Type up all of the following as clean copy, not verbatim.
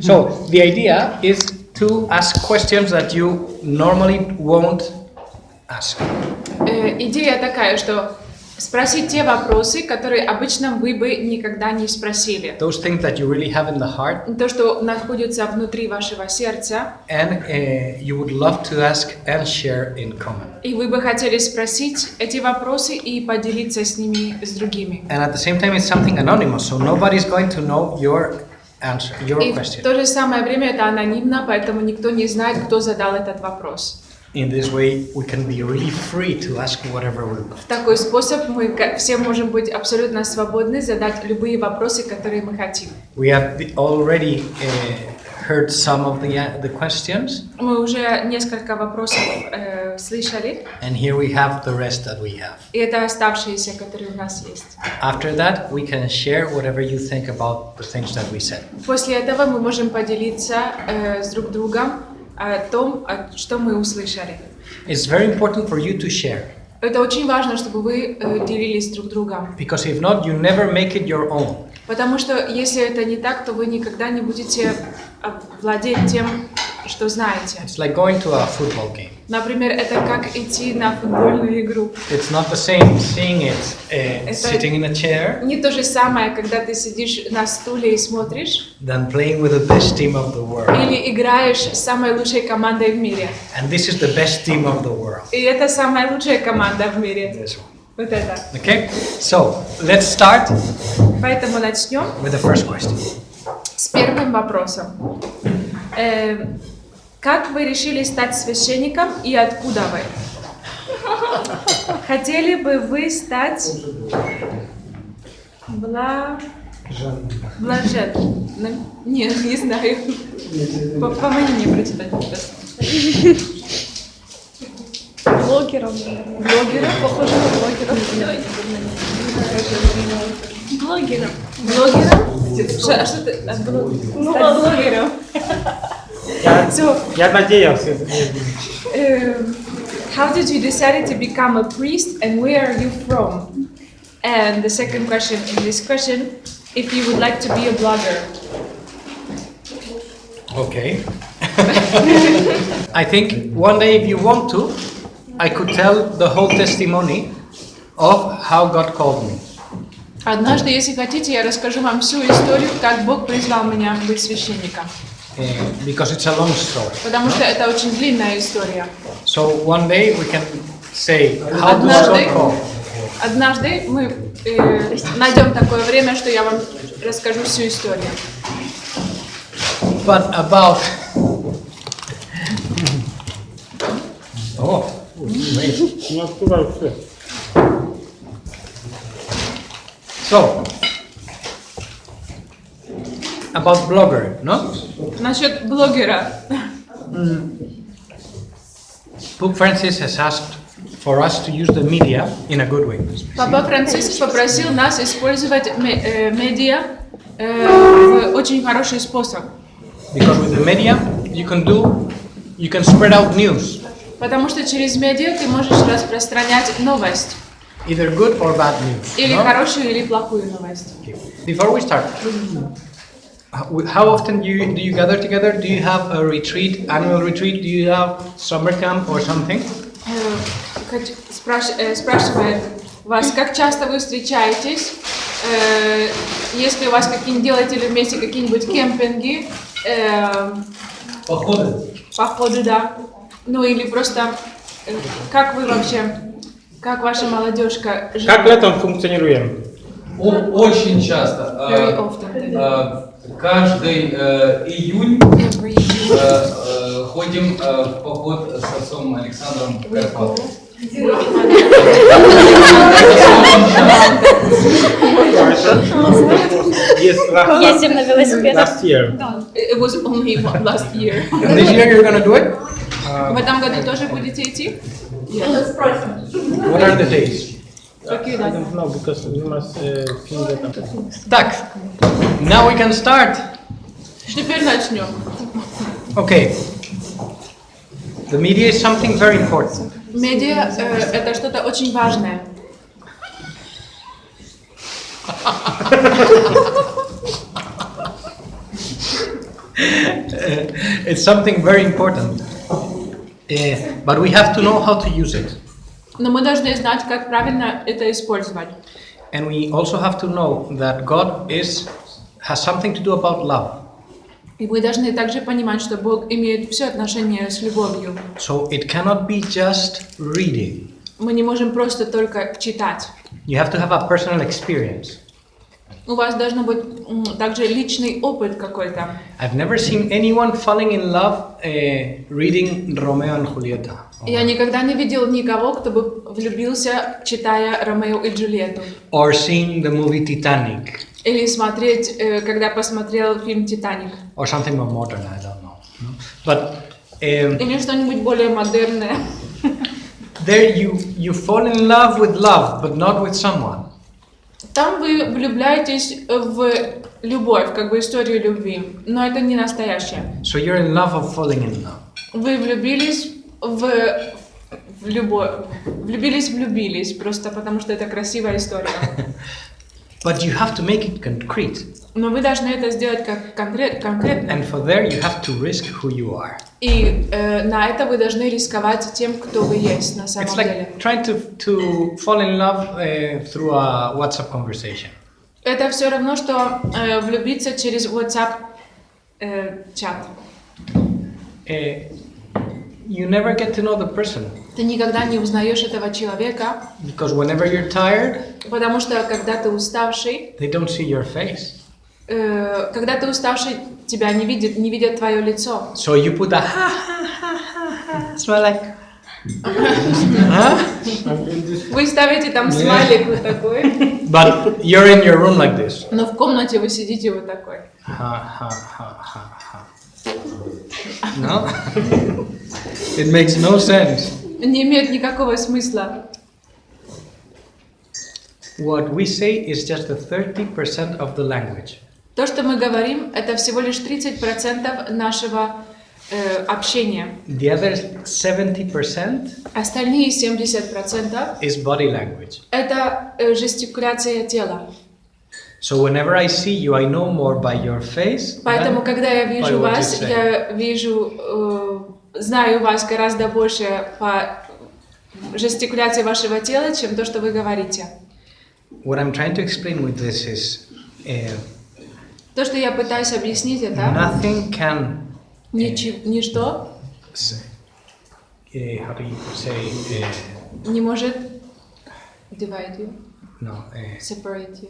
So the idea is to ask questions that you normally won't ask. Идея такая, что спросить те вопросы, которые обычно вы бы никогда не спросили. Those things that you really have in the heart. То, что находится внутри вашего сердца. And you would love to ask and share in common. И вы бы хотели спросить эти вопросы и поделиться с ними с другими. And at the same time, it's something anonymous, so nobody's going to know your answer, your question. И в то же самое время это анонимно, поэтому никто не знает, кто задал этот вопрос. In this way, we can be really free to ask whatever we want. В такой способ мы все можем быть абсолютно свободны задать любые вопросы, которые мы хотим. We have already heard some of the questions. Мы уже несколько вопросов слышали. And here we have the rest that we have. И это оставшиеся, которые у нас есть. After that, we can share whatever you think about the things that we said. После этого мы можем поделиться с друг другом о том, что мы услышали. It's very important for you to share. Это очень важно, чтобы вы делились друг другом. Because if not, you never make it your own. Потому что если это не так, то вы никогда не будете владеть тем, что знаете. It's like going to a football game. Например, это как идти на футбольную игру. It's not the same seeing it sitting in a chair. Не то же самое, когда ты сидишь на стуле и смотришь. Than playing with the best team of the world. Или играешь с самой лучшей командой в мире. And this is the best team of the world. И это самая лучшая команда в мире. This one. Вот это. Okay, so let's start. Поэтому начнем with the first question. С первым вопросом. Как вы решили стать священником и откуда вы? Хотели бы вы стать блаженным? Нет, не знаю. Помоги мне прочитать, пожалуйста. Блогером. Блогером? Похоже на блогера. Блогером. Блогером? Что ты? Ну, Стать блогером. Я надеялся. How did you decide to become a priest and where are you from? And the second question in this question, if you would like to be a blogger. Okay. I think one day if you want to, I could tell the whole testimony of how God called me. Однажды, если хотите, я расскажу вам всю историю, как Бог призвал меня быть священником. Because it's a long story. Потому что это очень длинная история. So one day we can say how God called. Однажды мы найдем такое время, что я вам расскажу всю историю. But about Не открывай все. So about blogger, no? Насчет блогера. Pope Francis has asked for us to use the media in a good way. Папа Франциск попросил нас использовать медиа в очень хороший способ. Because with the media you can spread out news. Потому что через медиа ты можешь распространять новость. Either good or bad news. Или No? хорошую, или плохую новость. Okay. Before we start, how often do you gather together? Do you have a retreat, annual retreat? Do you have summer camp or something? Спрашивает вас, как часто вы встречаетесь? Если у вас делаете ли вместе какие-нибудь кемпинги? Походы, да. Ну или просто, как вы вообще, как ваша молодежка живет? Как летом функционируем? Очень часто. Very often. Каждый июнь Every year. ходим в поход с отцом Александром в Карпаты. Ездим на велосипедах. Last year. It was only last year. And this year you're gonna do it? В этом году тоже будете идти? What are the days? Какие I даты? don't know because we must finish that. Так, now we can start. Теперь начнем. Okay. The media is something very important. Медиа это что-то очень важное. It's something very important. But we have to know how to use it. Но мы должны знать, как правильно это использовать. And we also have to know that God has something to do about love. И мы должны также понимать, что Бог имеет все отношение с любовью. So it cannot be just reading. Мы не можем просто только читать. You have to have a personal experience. У вас должен быть также личный опыт какой-то. I've never seen anyone falling in love reading Romeo and Julieta. Я никогда не видел никого, кто бы влюбился, читая Ромео и Джульетту. Or seeing the movie Titanic. Или смотреть, когда посмотрел фильм «Титаник». Or something more modern, I don't know. No? But Или что-нибудь более модерное. there you fall in love, but not with someone. Там вы влюбляетесь в любовь, как бы историю любви, но это не настоящее. So you're in love of falling in love. Вы влюбились в любовь, влюбились, просто потому что это красивая история. But you have to make it concrete. Но вы должны это сделать как конкретно. And for there you have to risk who you are. И на это вы должны рисковать тем, кто вы есть на самом It's деле. like trying to fall in love through a WhatsApp conversation. Это все равно, что влюбиться через WhatsApp чат. You never get to know the person. Ты никогда не узнаешь этого человека, Because whenever you're tired, потому что когда ты уставший, they don't see your face. когда ты уставший, тебя не видят твое лицо. So you put a ha ha ha ha ha smile like. Huh? Вы ставите там смайлик вот такой, But you're in your room like this. но в комнате вы сидите вот такой. Ha ha ha ha ha. No? It makes no sense. Не имеет никакого смысла. What we say is just the 30% of the language. То, что мы говорим, это всего лишь 30% нашего общения. The other 70% Остальные 70% is body language. это жестикуляция тела. So whenever I see you, I know more by your face. Поэтому, than когда я by вижу what you вас, say. я знаю вас гораздо больше по жестикуляции вашего тела, чем то, что вы говорите. What I'm trying to explain with this is То, что я пытаюсь объяснить, это nothing can ничто how do you say не может divide you, no separate you.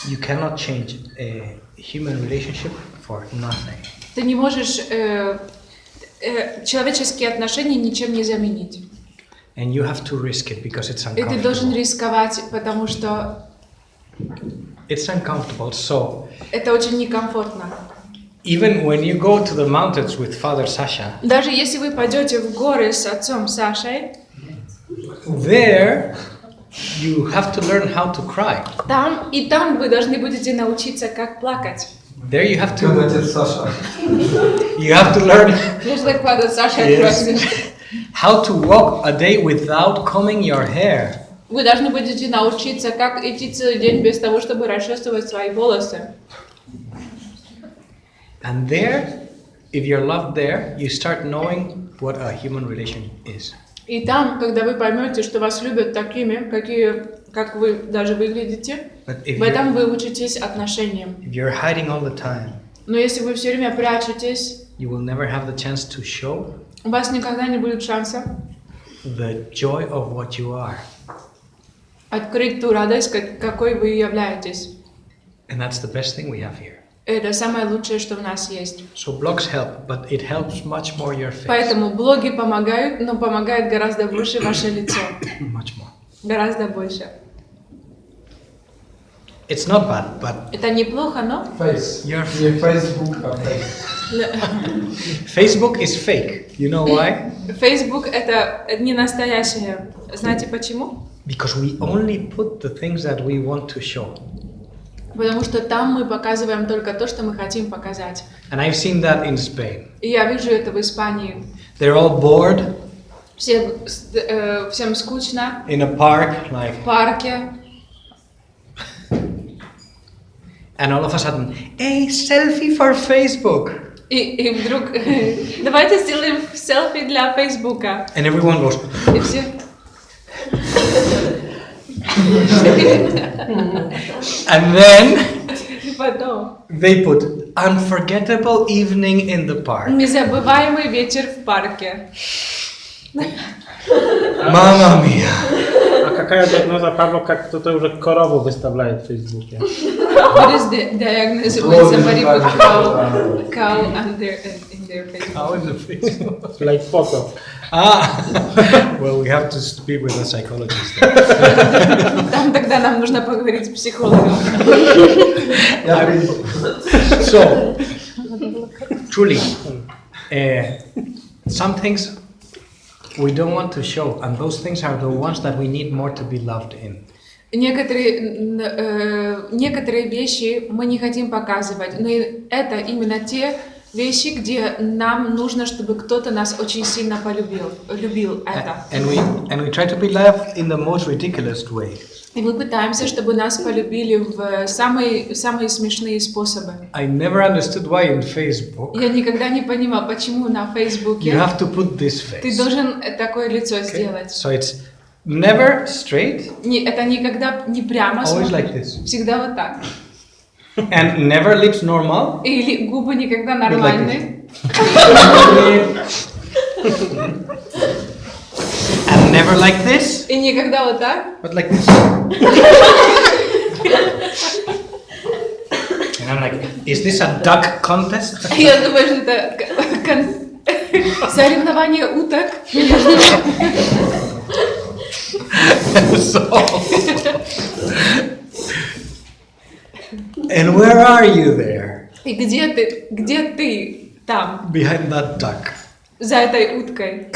you cannot change a human relationship for nothing. Ты не можешь человеческие отношения ничем не заменить. And you have to risk it because it's И ты должен uncomfortable. рисковать, потому что It's uncomfortable. So это очень некомфортно. even when you go to the mountains with Father Sasha, Даже если вы пойдете в горы с отцом Сашей, there you have to learn how to cry. там вы должны будете научиться, как плакать. There you have Как to отец Саша. learn Just like Father Sasha Yes. cries. how to walk a day without combing your hair. Вы должны будете научиться, как идти целый день без того, чтобы расчесывать свои волосы. And there, if you're loved there, you start knowing what a human relation is. И там, когда вы поймете, что вас любят такими, как вы даже выглядите, But if в этом вы учитесь отношениям. you're hiding all the time, Но если вы все время прячетесь, you will never have the chance to show у вас никогда не будет шанса the joy of what you are. открыть ту радость, какой вы являетесь. And that's the best thing we have here. Это самое лучшее, что у нас есть. So blogs help, but it helps much more your face. Поэтому блоги помогают, но помогает гораздо больше ваше лицо. Much more. Гораздо больше. It's not bad, but Это неплохо, но Фейс. your Не Facebook, а фейс. Facebook is fake. You know why? Facebook это не настоящее. Знаете почему? Because we only put the things that we want to show. Потому что там мы показываем только то, что мы хотим показать. And I've seen that in Spain. И я вижу это в Испании. They're all bored Всем скучно in a park, like, в парке. And all of a sudden, hey, selfie for Facebook. И вдруг давайте сделаем селфи для Фейсбука. And everyone goes, И все. and then И потом. they put unforgettable evening in the park. Незабываемый вечер в парке. Mamma mia. А какая диагноза, Павло, как кто-то уже корову выставляет в Фейсбуке? What is the diagnosis when somebody put cow under in their face? How is the Facebook? Like photo. Well, we have to speak with a psychologist. Там тогда нам нужно поговорить с психологом. So, truly, some things we don't want to show, and those things are the ones that we need more to be loved in. Некоторые вещи мы не хотим показывать, но это именно те вещи, где нам нужно, чтобы кто-то нас очень сильно любил это. And we try to be loved in the most ridiculous way. И мы пытаемся, чтобы нас полюбили в самые смешные способы. I never understood why in Facebook Я никогда не понимала, почему на Фейсбуке you have to put this face. ты должен такое лицо сделать. So it's never straight, Это никогда не прямо always смотреть, like this. всегда вот так. And never lips normal. Или губы никогда нормальные. And never like this, И никогда вот так. but like this. And I'm like, is this a duck contest? Я думаю, что это соревнование уток. And where are you there? И где ты там, Behind that duck. за этой уткой?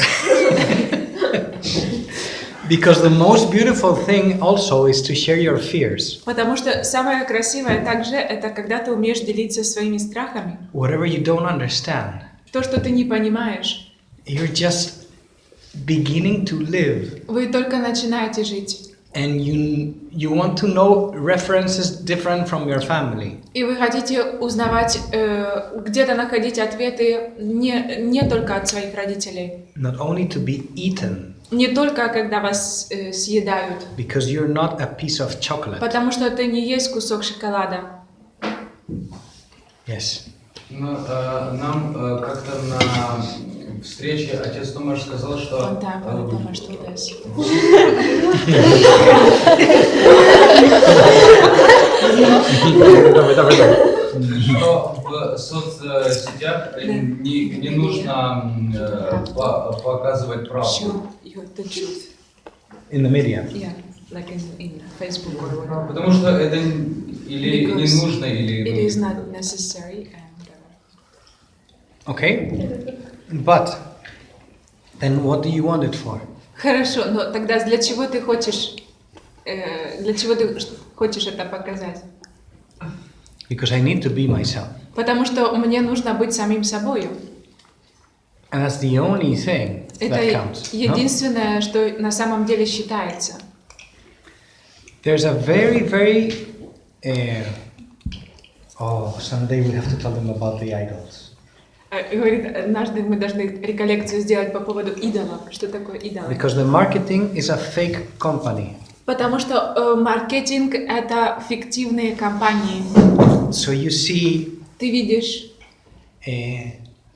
Because the most beautiful thing also is to share your fears. Потому что самое красивое также это когда ты умеешь делиться своими страхами. Whatever you don't understand, То, что ты не понимаешь. you're just beginning to live. Вы только начинаете жить. And you want to know references different from your family. И вы хотите узнавать, где-то находить ответы не только от своих родителей. Not only to be eaten, Не только когда вас съедают. because you're not a piece of chocolate. Потому что это не есть кусок шоколада. Yes. Но, нам как-то на встрече отец Томаш сказал, что... Давай. Что в соцсетях не нужно показывать правду. In the media. Yeah, like in Facebook or whatever. Потому что это или не нужно, или... It is not necessary and whatever. Okay? But then what do you want it for? Хорошо, но тогда для чего ты хочешь это показать? Because I need to be myself. Потому что мне нужно быть самим собой. And that's the only thing that Это counts. No? единственное, что на самом деле считается. There's a very, very... someday we have to tell them about the idols. Говорит, однажды мы должны реколекцию сделать по поводу идолов. Что такое идолы? Because the marketing is a fake company. Потому что маркетинг — это фиктивные компании. So you see Ты видишь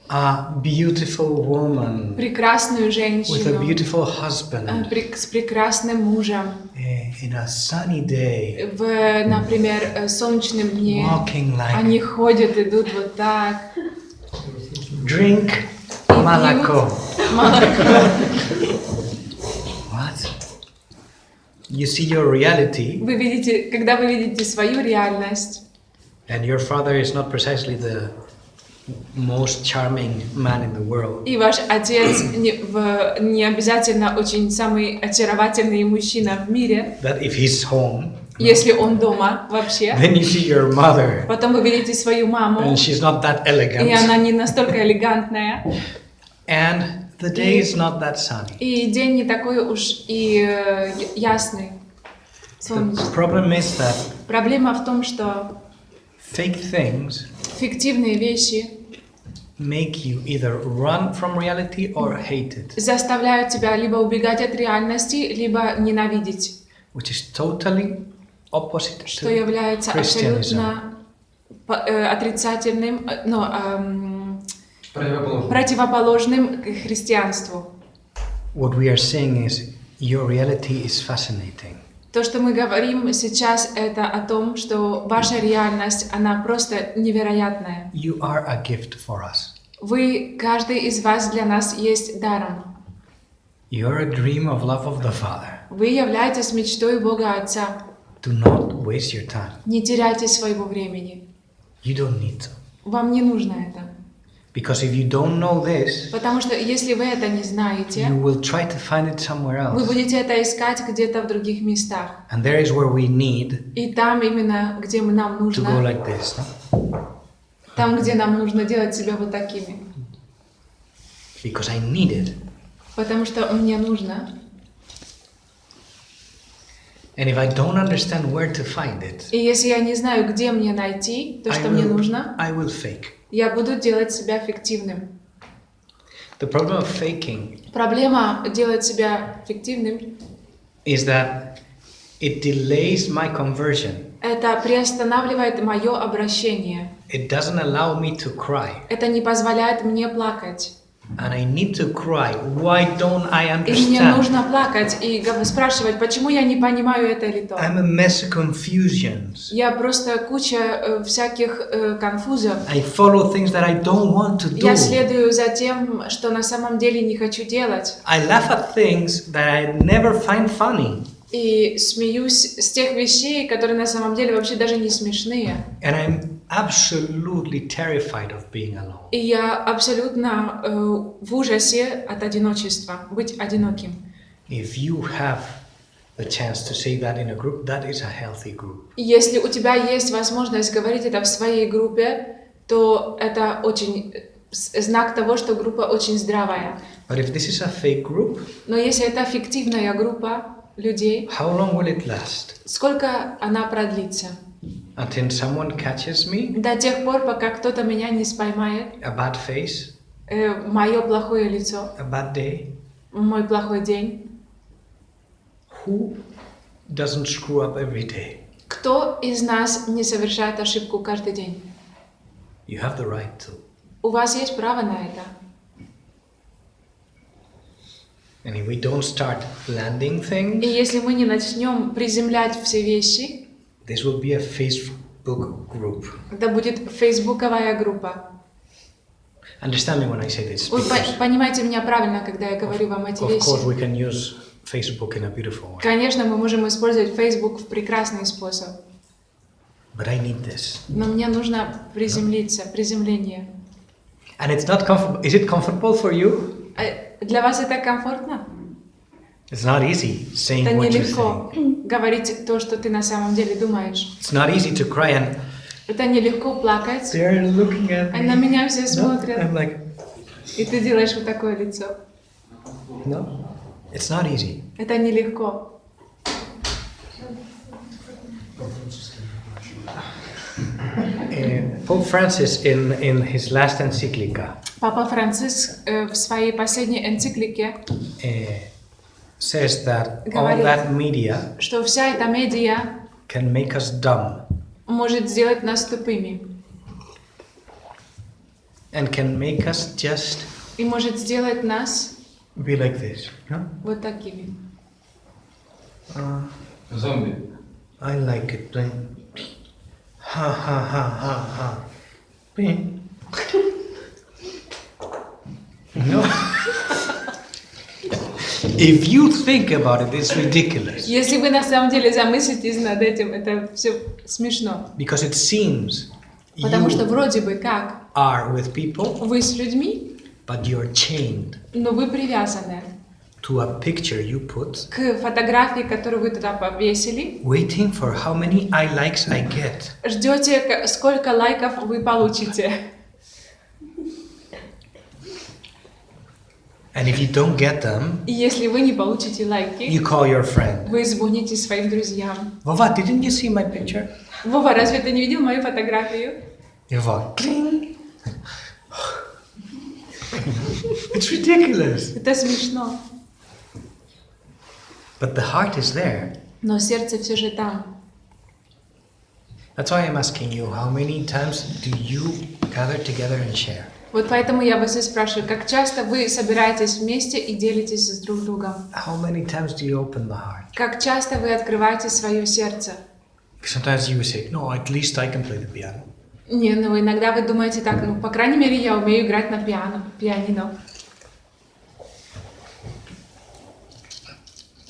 a beautiful woman прекрасную with a женщину beautiful husband с прекрасным мужем in a sunny day, в, например, солнечном дне. walking like Они ходят, идут вот так. drink И молоко. пьют молоко. What? You see your reality, Вы видите, когда вы видите свою реальность, and your father is not precisely the most charming man in the world. и ваш отец не обязательно очень самый очаровательный мужчина в мире, That if he's home, если он дома вообще. then you see your mother, Потом вы видите свою маму, and she's not that и elegant, она не настолько элегантная, and the day is not that sunny. и день не такой уж и ясный, The солнечный. problem is that Проблема в том, что Fake things фиктивные вещи make you either run from reality or hate it, заставляют тебя либо убегать от реальности, либо ненавидеть, which is totally opposite что to является Christianism. абсолютно отрицательным, Противоположно. противоположным к христианству. What we are saying is your reality is fascinating. То, что мы говорим сейчас, это о том, что ваша реальность, она просто невероятная. You are a gift for us. Вы, каждый из вас для нас есть даром. You are a dream of love of the Father. Вы являетесь мечтой Бога Отца. Do not waste your time. Не теряйте своего времени. You don't need to. Вам не нужно это. Because if you don't know this, Потому что если вы это не знаете, you will try to find it somewhere вы else. будете это искать где-то в других местах. And there is where we need И там именно, где нам to go нужно, like this. No? там, где нам нужно делать себя вот такими. Because I need it. Потому что мне нужно. And if I don't understand where to find it, И если я не знаю, где мне найти то, что мне нужно, I will fake. я буду делать себя фиктивным. The problem of faking Проблема делать себя фиктивным is that it delays my conversion. – это приостанавливает мое обращение. It doesn't allow me to cry. Это не позволяет мне плакать. And I need to cry. Why don't I И мне understand? нужно плакать и спрашивать, почему я не понимаю это или то. I'm a mess of confusions. Я просто куча всяких конфузов. I follow things that I don't want to do. Я следую за тем, что на самом деле не хочу делать. I laugh at things that I never find funny. И смеюсь с тех вещей, которые на самом деле вообще даже не смешные. And I'm absolutely terrified of being alone. И я абсолютно в ужасе от одиночества, быть одиноким. If you have the chance to say that in a group, that is a healthy group. И если у тебя есть возможность говорить это в своей группе, то это очень знак того, что группа очень здравая. But if this is a fake group, Но если это фиктивная группа людей, how long will it last? сколько она продлится? Until someone catches me, До тех пор, пока кто-то меня не споймает, a bad face, мое плохое лицо, a bad day. мой плохой день. Who doesn't screw up every day? Кто из нас не совершает ошибку каждый день? You have the right to. У вас есть право на это. And if we don't start landing И things, если мы не начнем приземлять все вещи, this will be a Facebook group. это будет фейсбуковая группа. Understand me when I say this. Вы because понимаете меня правильно, когда я говорю вам эти of course, вещи. we can use Facebook in a beautiful way. Конечно, мы можем использовать Facebook в прекрасный способ. But I need this. Но мне нужно приземлиться, приземление. And it's not comfortable. Is it comfortable for you? Для вас это комфортно? It's not easy saying Это what you're нелегко saying. говорить то, что ты на самом деле думаешь. It's not easy to cry and Это нелегко плакать. they're looking at А me. на меня все No? смотрят. I'm like, И ты делаешь вот такое лицо. no, it's not easy. Это нелегко. Pope Francis in his last encyclica Папа Франциск в своей последней энциклике says that all говорит, that media что вся эта медиа can make us dumb может сделать нас тупыми and can make us just и может сделать нас be like this. No? вот такими. Зомби. I like it. Ha ha ha ha ha. No. If you think about it, it's ridiculous. Если вы на самом деле замыслитесь над этим, это все смешно. Because it seems Потому что you вроде бы как are with people, вы с людьми, but you're chained но вы привязаны to a picture you put, к фотографии, которую вы туда повесили. waiting for how many I likes I get. Ждете, сколько лайков вы получите. And if you don't get them, И если вы не получите лайки, you call your friend. вы звоните своим друзьям. Vova, didn't you see my picture? Вова, разве ты не видел мою фотографию? И вот, клинг. It's ridiculous. Это смешно. But the heart is there. Но сердце все же там. That's why I'm asking you, how many times do you gather together and share? Вот поэтому я вас и спрашиваю, как часто вы собираетесь вместе и делитесь с друг другом? How many times do you open the heart? Как часто вы открываете свое сердце? Sometimes you say, no, at least I can play the piano. Не, ну иногда вы думаете так, ну, по крайней мере, я умею играть на пианино.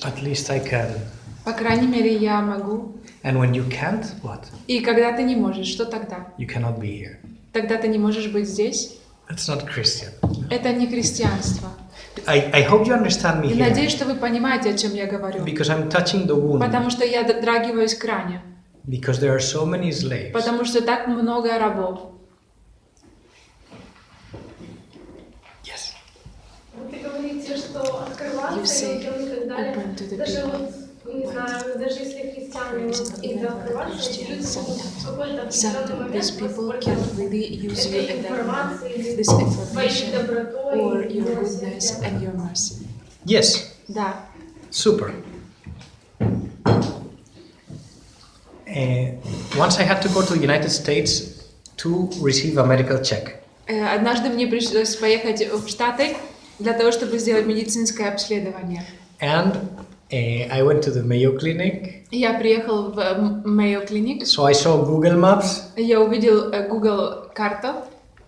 At least I can. По крайней мере, я могу. And when you can't, what? И когда ты не можешь, что тогда? You cannot be here. Тогда ты не можешь быть здесь? That's not Christian. Это не христианство. I hope you understand me И here. надеюсь, что вы понимаете, о чем я говорю. Because I'm touching the wound. Потому что я дотрагиваюсь к ране. Because there are so many slaves. Потому что так много рабов. Yes. Вы говорите, что открываться людям и так далее. Даже вот, не знаю, даже если христиане иногда открываться, эти люди могут в какой-то определенный момент воспользоваться этой информацией, своей добротой, or your goodness and your mercy. Yes. Да. Super. Once I had to go to the United States to receive a medical check. Однажды мне пришлось поехать в Штаты для того, чтобы сделать медицинское обследование. And I went to the Mayo Clinic. Я приехал в Mayo Clinic. So I saw Google Maps. Я увидел Google карту.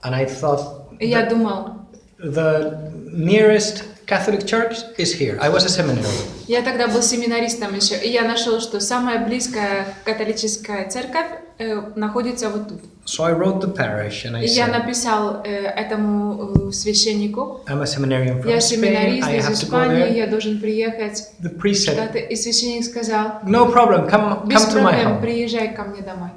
And I thought Я думал, the nearest Catholic church is here. I was a seminary. я тогда был семинаристом еще, и я нашел, что самая близкая католическая церковь находится вот тут. So I wrote the parish and I И я said, написал этому священнику, I'm a seminarian from я Spain. семинарист I из have to go Испании, there. я должен приехать The в priest said, Штаты. И священник сказал, no problem, come без to my проблем, home. приезжай ко мне домой.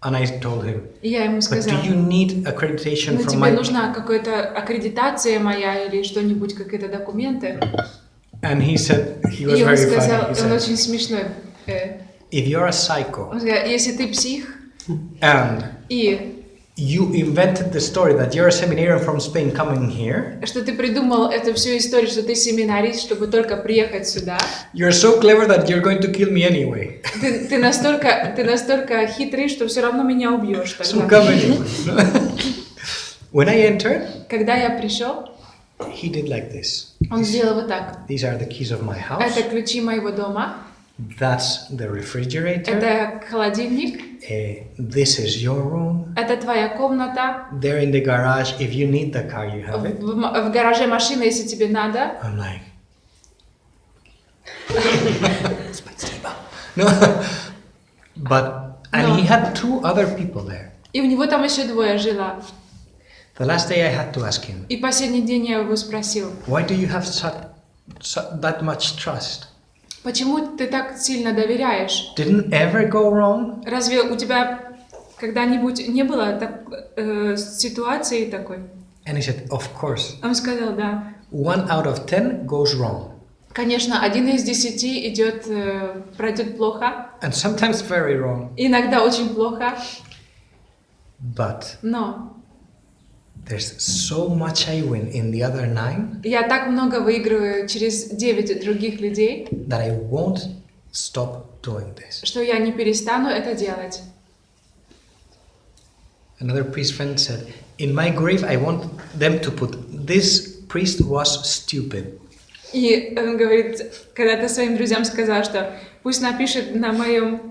And I told him, И я ему but сказал, do you need accreditation ну from тебе my... нужна какая-то аккредитация моя или что-нибудь, какие-то документы. And he said, he was И он very сказал, funny. He он said, очень смешной. if you're a psycho Он сказал, если ты псих, and и you invented the story that you're a seminarian from Spain coming here, что ты придумал эту всю историю, что ты семинарист, чтобы только приехать сюда, you're so clever that you're going to kill me anyway. ты настолько хитрый, что все равно меня убьешь So тогда. come anyway. When I entered, Когда я пришел, he did like this. он сделал вот так. These are the keys of my house. Это ключи моего дома, That's the refrigerator. это холодильник, This is your room. это твоя комната, There in the garage. If you need the car, you have it. в гараже машина, если тебе надо. I'm like, спасибо. No, and No. he had two other people there. И у него там еще двое жило. The last day I had to ask him, И последний день я его спросил, why do you have that much trust? почему ты так сильно доверяешь? Didn't ever go wrong? Разве у тебя когда-нибудь не было ситуации такой? And he said, of course. Он сказал, да. 1 out of 10 goes wrong. Конечно, 1 из 10 пройдет плохо, And sometimes very wrong. иногда очень плохо, But но there's so much I win in the other 9 я так много выигрываю через 9 других людей, that I won't stop doing this. что я не перестану это делать. Another priest friend said, in my grave I want them to put, this priest was stupid. И он говорит, когда-то своим друзьям сказал, что пусть напишет на моем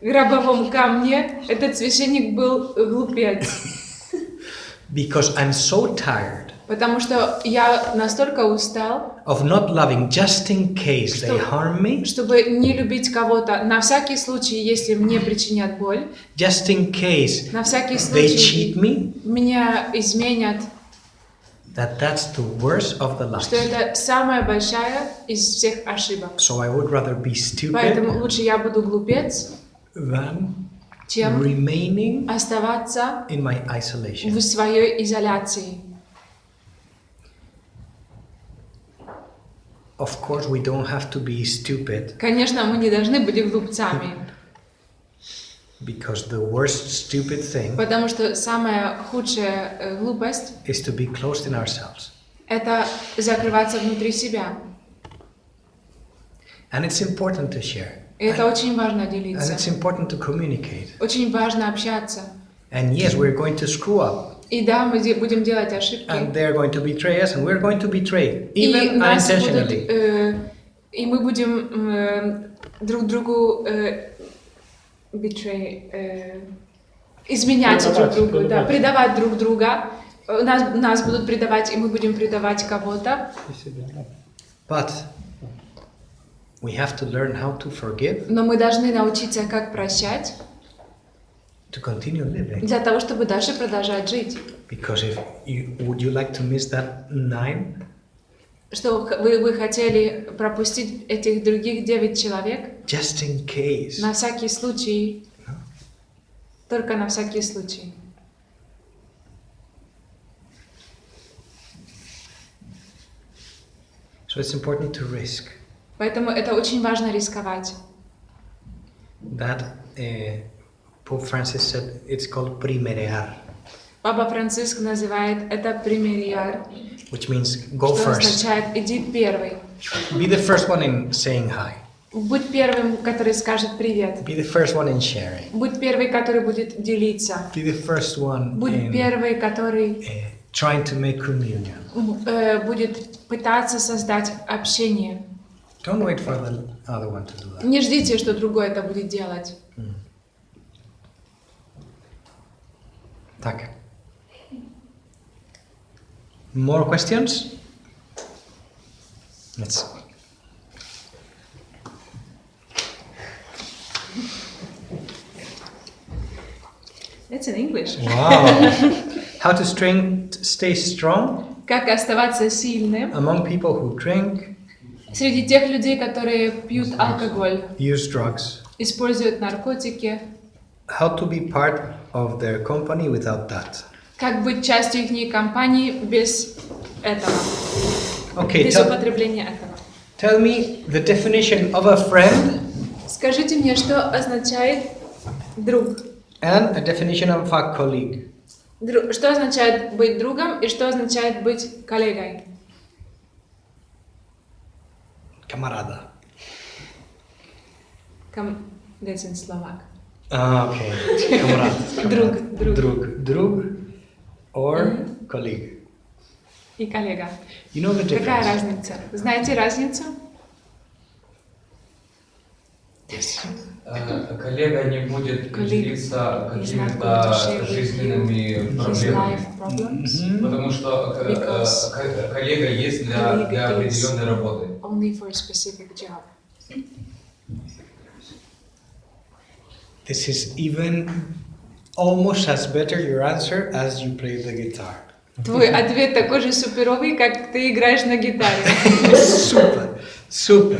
гробовом камне, этот священник был глупец. Because I'm so tired Потому что я настолько устал, of not loving just in case they harm me, чтобы не любить кого-то на всякий случай, если мне причинят боль, just in case на всякий they случай cheat me, меня изменят, that's the worst of the что lies. это самая большая из всех ошибок. So I would rather be stupid Поэтому лучше я буду глупец, than чем remaining оставаться in my isolation. в своей изоляции. Of course, we don't have to be stupid, Конечно, мы не должны быть глупцами, Because the worst stupid thing Потому что самая худшая глупость is to be closed in ourselves. это закрываться внутри себя. And it's important to share. И это очень важно And делиться. it's important to communicate. Очень важно общаться. And yes, we're going to screw up. И да, мы будем делать ошибки. And they're going to betray us, and we're going to betray, И even нас будут, unintentionally. и мы будем друг другу изменять друг другу, да, предавать друг друга. Нас будут предавать, и мы будем предавать кого-то. But we have to learn how to forgive Но мы должны научиться, как прощать, to continue living. для того, чтобы дальше продолжать жить. Because would you like to miss that 9? Что вы хотели пропустить этих других 9 человек? Just in case. На всякий случай. Только на всякий случай. So it's important to risk. Поэтому это очень важно рисковать. That Pope Francis said it's called primerear, Папа Франциск называет это примеряр, which means go что first. означает иди первый. Be the first one in saying hi. Будь первым, который скажет привет. Be the first one in sharing. Будь первый, который будет делиться. Be the first one Будь in первый, который trying to make communion. будет пытаться создать общение. Don't wait for the other one to do that. Не ждите, что другой это будет делать. Так. More questions? Let's. It's in English. Wow. How to stay strong Как оставаться сильным among people who drink, среди тех людей, которые пьют алкоголь, use drugs. используют наркотики. How to be part of their company without that. Как быть частью их компании без этого, Okay, без употребления этого. tell me the definition of a friend Скажите мне, что означает друг? and a definition of a colleague. Что означает быть другом и что означает быть коллегой? Camarada. That's in Slovak. Okay. Camarada. Друг or colleague. И коллега. You know the Какая difference? разница? Знаете разницу? Yes. Коллега не будет делиться He's not going to какими-то share with you жизненными his проблемами. life problems. Потому что коллега есть для определенной работы. Only for a specific job. This is even almost as better your answer as you play the guitar. Твой ответ такой же суперовый, как ты играешь на гитаре. Super.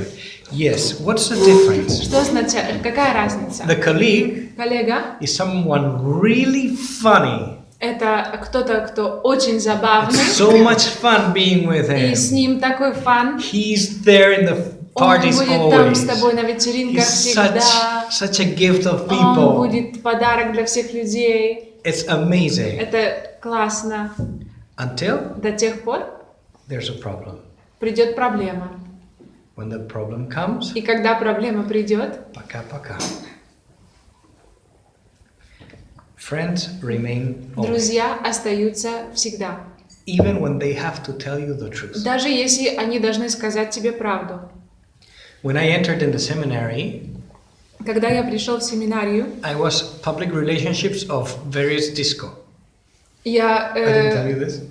Yes. What's the difference? Что означает? Какая разница? The colleague Коллега is someone really funny. это кто-то, кто очень забавный. It's so much fun being with И him. с ним такой фан. He's there in the Он parties будет там с always. тобой на вечеринках He's всегда. such a gift of Он people. будет подарок для всех людей. It's amazing. Это классно. Until До тех пор there's a problem. придет проблема. When the problem comes, И когда проблема придет, пока-пока. Friends remain always, друзья остаются всегда. even when they have to tell you the truth. Даже если они должны сказать тебе правду. When I entered in the seminary, Когда я пришел в семинарию, I was public relationships of various disco. я I didn't tell you this?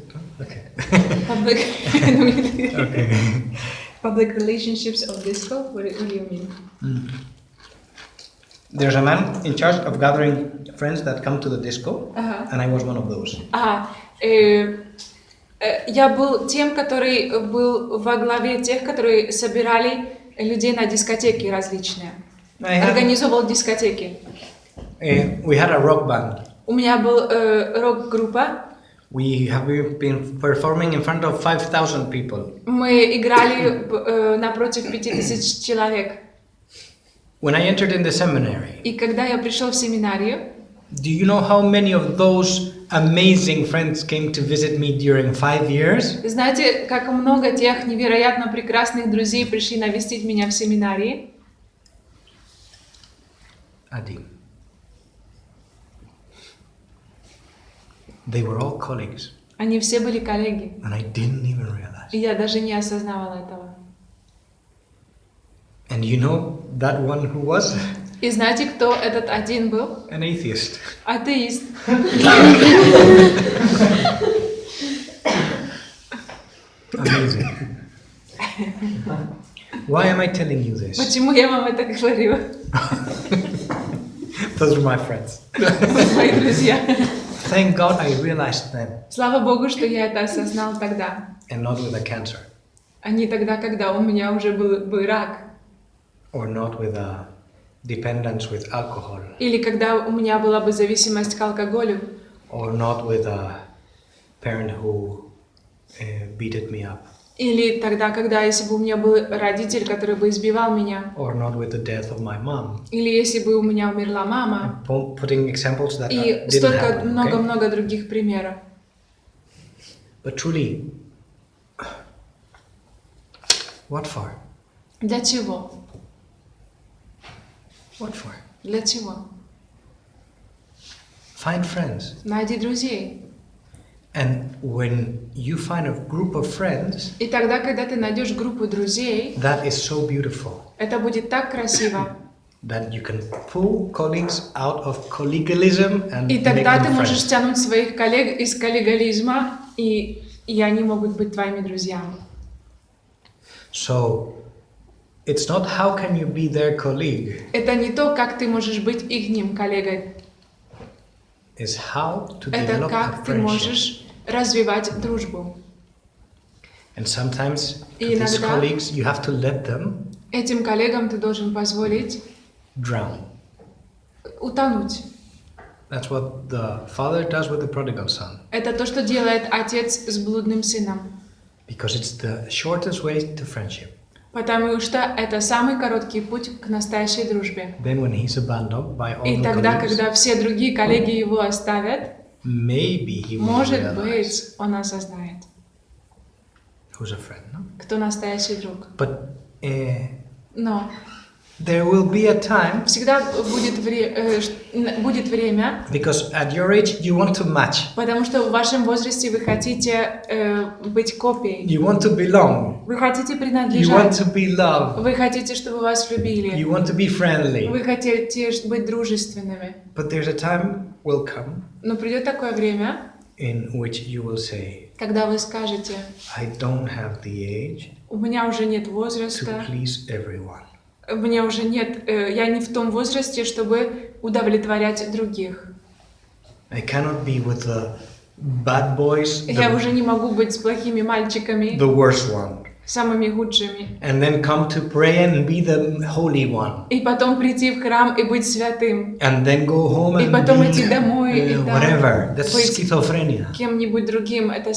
Okay. public relationships of disco. What do you mean? There's a man in charge of gathering friends that come to the disco, and I was one of those. Я был тем, который был во главе тех, которые собирали людей на дискотеки различные. Организовал дискотеки. We had a rock band. У меня был рок-группа. We have been performing in front of 5,000 people. Мы играли напротив 5000 человек. when I entered in the seminary, И когда я пришел в семинарию, do you know how many of those amazing friends came to visit me during 5 years? знаете, как много тех невероятно прекрасных друзей пришли навестить меня в семинарии? Один. They were all colleagues, Они все были коллеги, and I didn't even realize. и я даже не осознавала этого. And you know that one who was? И знаете, кто этот один был? An atheist. Атеист. Amazing. Why am I telling you this? Почему я вам это говорю? Those are my friends. Мои друзья. Thank God I realized then, Слава Богу, что я это осознал тогда, and not with a cancer, а не тогда, когда у меня уже был бы рак, or not with a dependence with alcohol, или когда у меня была бы зависимость к алкоголю, or not with a parent who beated me up, или тогда, когда если бы у меня был родитель, который бы избивал меня, or not with the death of my mom. или если бы у меня умерла мама, Putting examples that и didn't столько happen, okay? много-много других примеров. But truly, what for? Для чего? What for? Для чего? Find friends. Найди друзей. And when you find a group of friends, И тогда, когда ты найдешь группу друзей, that is so beautiful это будет так красиво. that you can pull colleagues out of collegialism and И make тогда ты them можешь friends. тянуть своих коллег из коллегализма, и они могут быть твоими друзьями. So it's not how can you be their colleague, Это не то, как ты можешь быть ихним коллегой. it's how to Это develop a как ты friendship. можешь развивать дружбу. And sometimes to И these иногда colleagues you have to let them этим коллегам ты должен позволить drown. утонуть. That's what the father does with the prodigal son, Это то, что делает отец с блудным сыном. because it's the shortest way to friendship. Потому что это самый короткий путь к настоящей дружбе. Then when he's abandoned by all И the тогда, colleagues, когда все другие коллеги его оставят, maybe he will может realize быть, он осознает, who's a friend. No? кто настоящий друг. But Но there will be a time, всегда будет время, because at your age you want to match, потому что в вашем возрасте вы хотите быть копией. you want to belong, Вы хотите you want принадлежать. to be loved, Вы хотите, чтобы вас любили. you want to be friendly. Вы хотите быть дружественными. But there's a time will come Но придет такое время, in which you will say, когда вы скажете: I don't have the age у меня уже нет to возраста, please everyone. мне уже нет, я не в том возрасте, чтобы удовлетворять других. I cannot be with the bad boys, Я уже the не могу быть с плохими мальчиками, worst one, самыми худшими. and then come to pray and be the holy one, И потом прийти в храм и быть святым. and then go home И and потом be идти домой и там whatever. That's быть schizophrenia. кем-нибудь другим. Это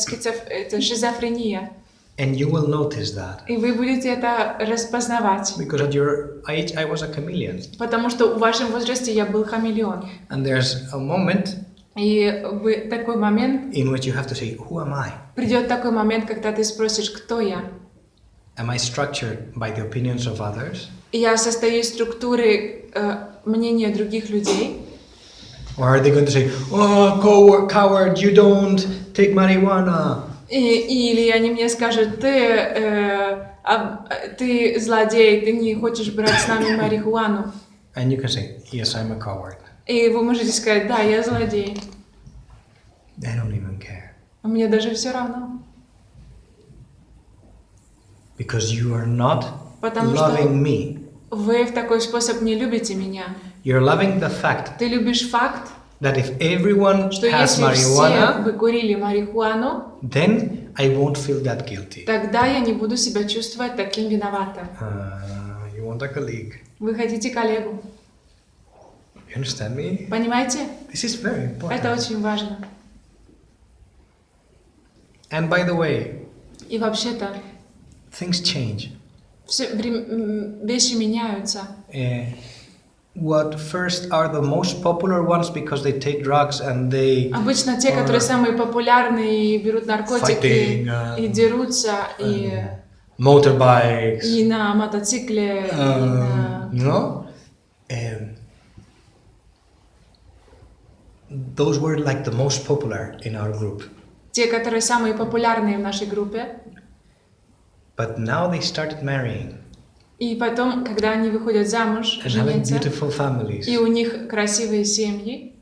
шизофрения. And you will notice that. И вы будете это распознавать. Because at your age I was a chameleon. Потому что в вашем возрасте я был хамелеон. And there's a moment И в такой момент, in which you have to say, who am I? придет такой момент, когда ты спросишь, кто я? Am I structured by the opinions of others? Я состою из структуры мнения других людей? Or are they going to say, oh, coward, you don't take marijuana? Или они мне скажут: ты злодей, ты не хочешь брать с нами марихуану. And you can say, yes, I'm a coward. И вы можете сказать: да, я злодей. I don't even care. Мне даже все равно. Because you are not Потому что loving me. вы в такой способ не любите меня. You're loving the fact Ты любишь факт, that if everyone что has если все marijuana, бы курили марихуану, then I won't feel that guilty. тогда я не буду себя чувствовать таким виноватым. You want a colleague. Вы хотите коллегу. You understand me? Понимаете? This is very important. Это очень важно. And by the way, И вообще-то things change. вещи меняются. what first are the most popular ones because they take drugs and they Обычно те, которые самые популярные, берут наркотики fighting, и дерутся, и motorbikes, на мотоцикле, и на... you know, those were like the most popular in our group. Те, которые самые популярные в нашей группе. But now they started marrying И потом, когда они выходят замуж, and having женятся, beautiful families. и у них красивые семьи,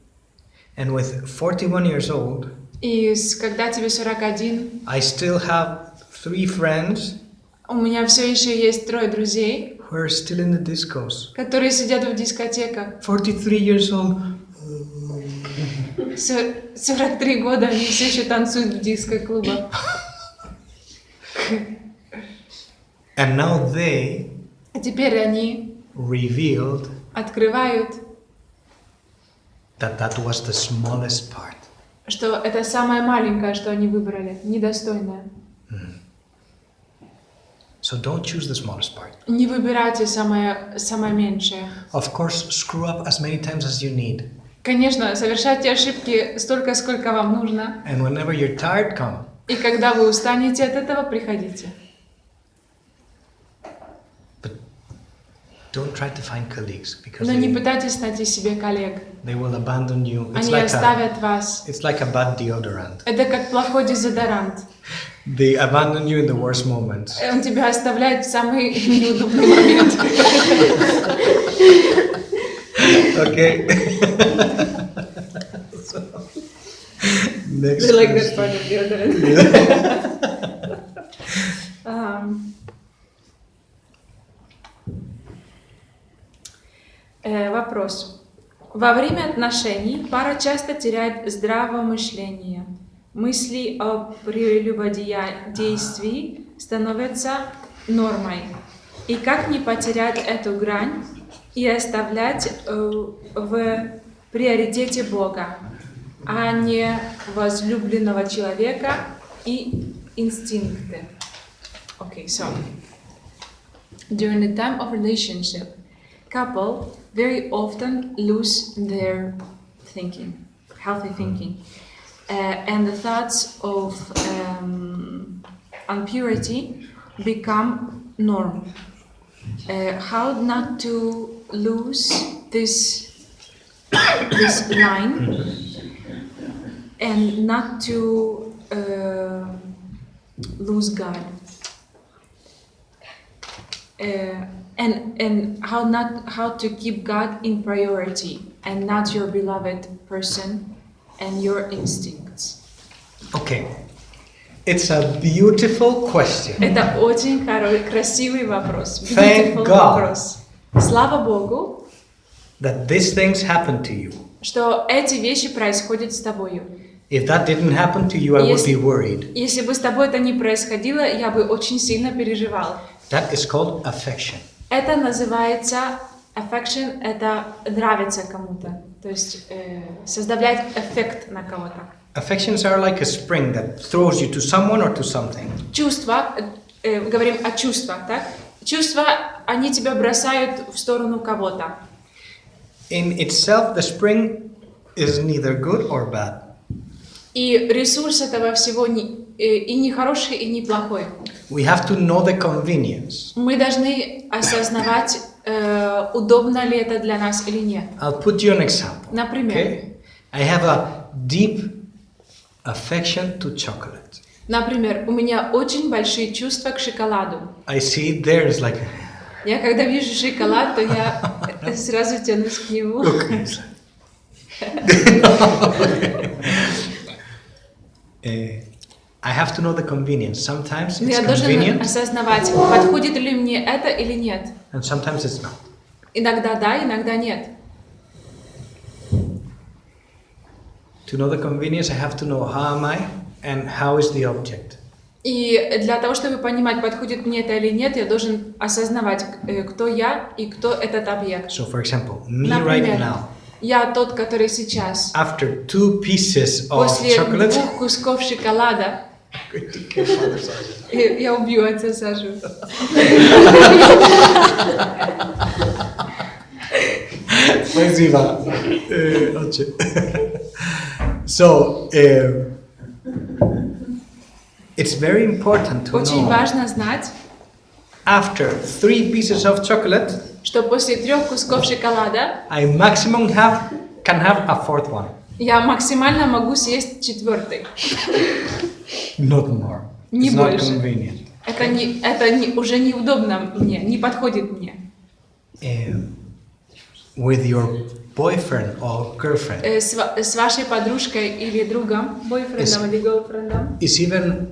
And with 41 years old, и когда тебе 41, I still have 3 friends у меня все еще есть 3 друзей, who are still in the discos. которые сидят в дискотеках. 43 years old. 43 года они все еще танцуют в диско-клубах. And now they А теперь они revealed открывают, that that was the smallest part. что это самое маленькое, что они выбрали, недостойное. So don't choose the smallest part. Не выбирайте самое меньшее. Of course, screw up as many times as you need. Конечно, совершайте ошибки столько, сколько вам нужно. And whenever you're tired, come. И когда вы устанете от этого, приходите. But don't try to find colleagues because Но не пытайтесь найти себе коллег. they will abandon you. Они оставят вас. It's like a bad deodorant. Это как плохой дезодорант. They abandon you in the worst moments. Он тебя оставляет в самый неудобный момент. Okay. So, next They like that question. part of deodorant. Вопрос. Во время отношений пара часто теряет здравомыслие. Мысли о прелюбодействии становятся нормой. И как не потерять эту грань и оставлять в приоритете Бога, а не возлюбленного человека и инстинкты? Okay, so during the time of relationship, couple very often lose their thinking, healthy thinking, and the thoughts of impurity become norm. How not to lose this line and not to lose God. And how to keep God in priority and not your beloved person and your instincts. Okay. It's a beautiful question. Это очень красивый вопрос. Thank Beautiful God. вопрос. Слава Богу, That these things happen to you. что эти вещи происходят с тобою. If that didn't happen to you, I would be worried. Если бы с тобой это не происходило, я бы очень сильно переживал. That is called affection. Это называется affection, это нравится кому-то, то есть создавать эффект на кого-то. Affections are like a spring that throws you to someone or to something. Чувства, говорим о чувствах, так? Чувства, они тебя бросают в сторону кого-то. In itself, the spring is neither good or bad. И ресурс этого всего и не хороший, и не плохой. We have to know the convenience. Мы должны осознавать, удобно ли это для нас или нет. I'll put you an example. Например, Okay? I have a deep affection to chocolate. Например, у меня очень большие чувства к шоколаду. I see it there, it's like, Я когда вижу шоколад, то я сразу тянусь к нему. I have to know the convenience. Sometimes it's Я должен convenient, осознавать, подходит ли мне это или нет. and sometimes it's not. Иногда да, иногда нет. To know the convenience, I have to know how am I and how is the object. И для того, чтобы понимать, подходит мне это или нет, я должен осознавать, кто я и кто этот объект. So, for example, me Например, right now, я тот, который сейчас, after 2 pieces of после chocolate, 2 кусков шоколада, я убью отца Сашу. Спасибо. So, it's very important to Очень know важно знать, after 3 pieces of chocolate, что после 3 кусков шоколада I maximum can have a 4th one. я максимально могу съесть 4-й. Not more. Не It's not больше. convenient. Уже неудобно мне, не подходит мне. With your boyfriend or girlfriend, С вашей подружкой или другом, бойфрендом или герлфрендом, it's even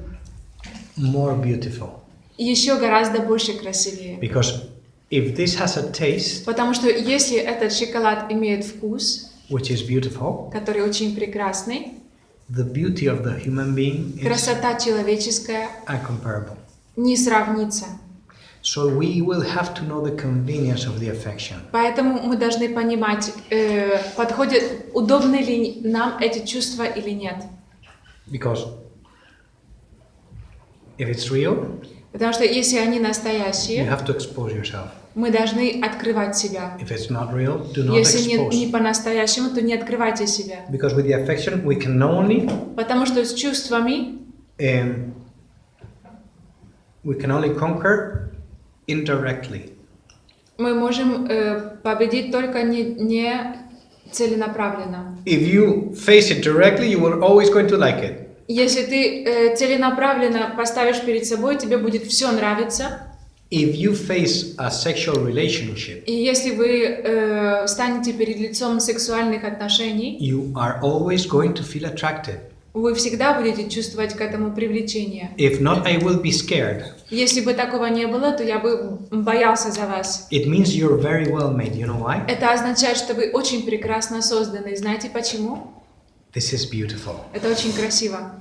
more beautiful. еще гораздо больше красивее. Because if this has a taste, Потому что если этот шоколад имеет вкус, which is beautiful, который очень прекрасный, the beauty of the human being is красота человеческая incomparable. не сравнится. So we will have to know the convenience of the affection. Поэтому мы должны понимать, удобны ли нам эти чувства или нет. Because if it's real, Потому что если они you настоящие, have to expose yourself. мы должны открывать себя. If it's not real, do not Если не expose. по-настоящему, то не открывайте себя. Because with the affection, we can only Потому что с чувствами conquer indirectly. мы можем победить только не целенаправленно. If you face it directly, you will always going to like it. Если ты целенаправленно поставишь перед собой, тебе будет все нравиться. If you face a sexual relationship, И если вы станете перед лицом сексуальных отношений, you are always going to feel attracted. вы всегда будете чувствовать к этому привлечение. If not, I will be scared. Если бы такого не было, то я бы боялся за вас. It means you're very well made. You know why? Это означает, что вы очень прекрасно созданы. Знаете почему? This is beautiful. Это очень красиво.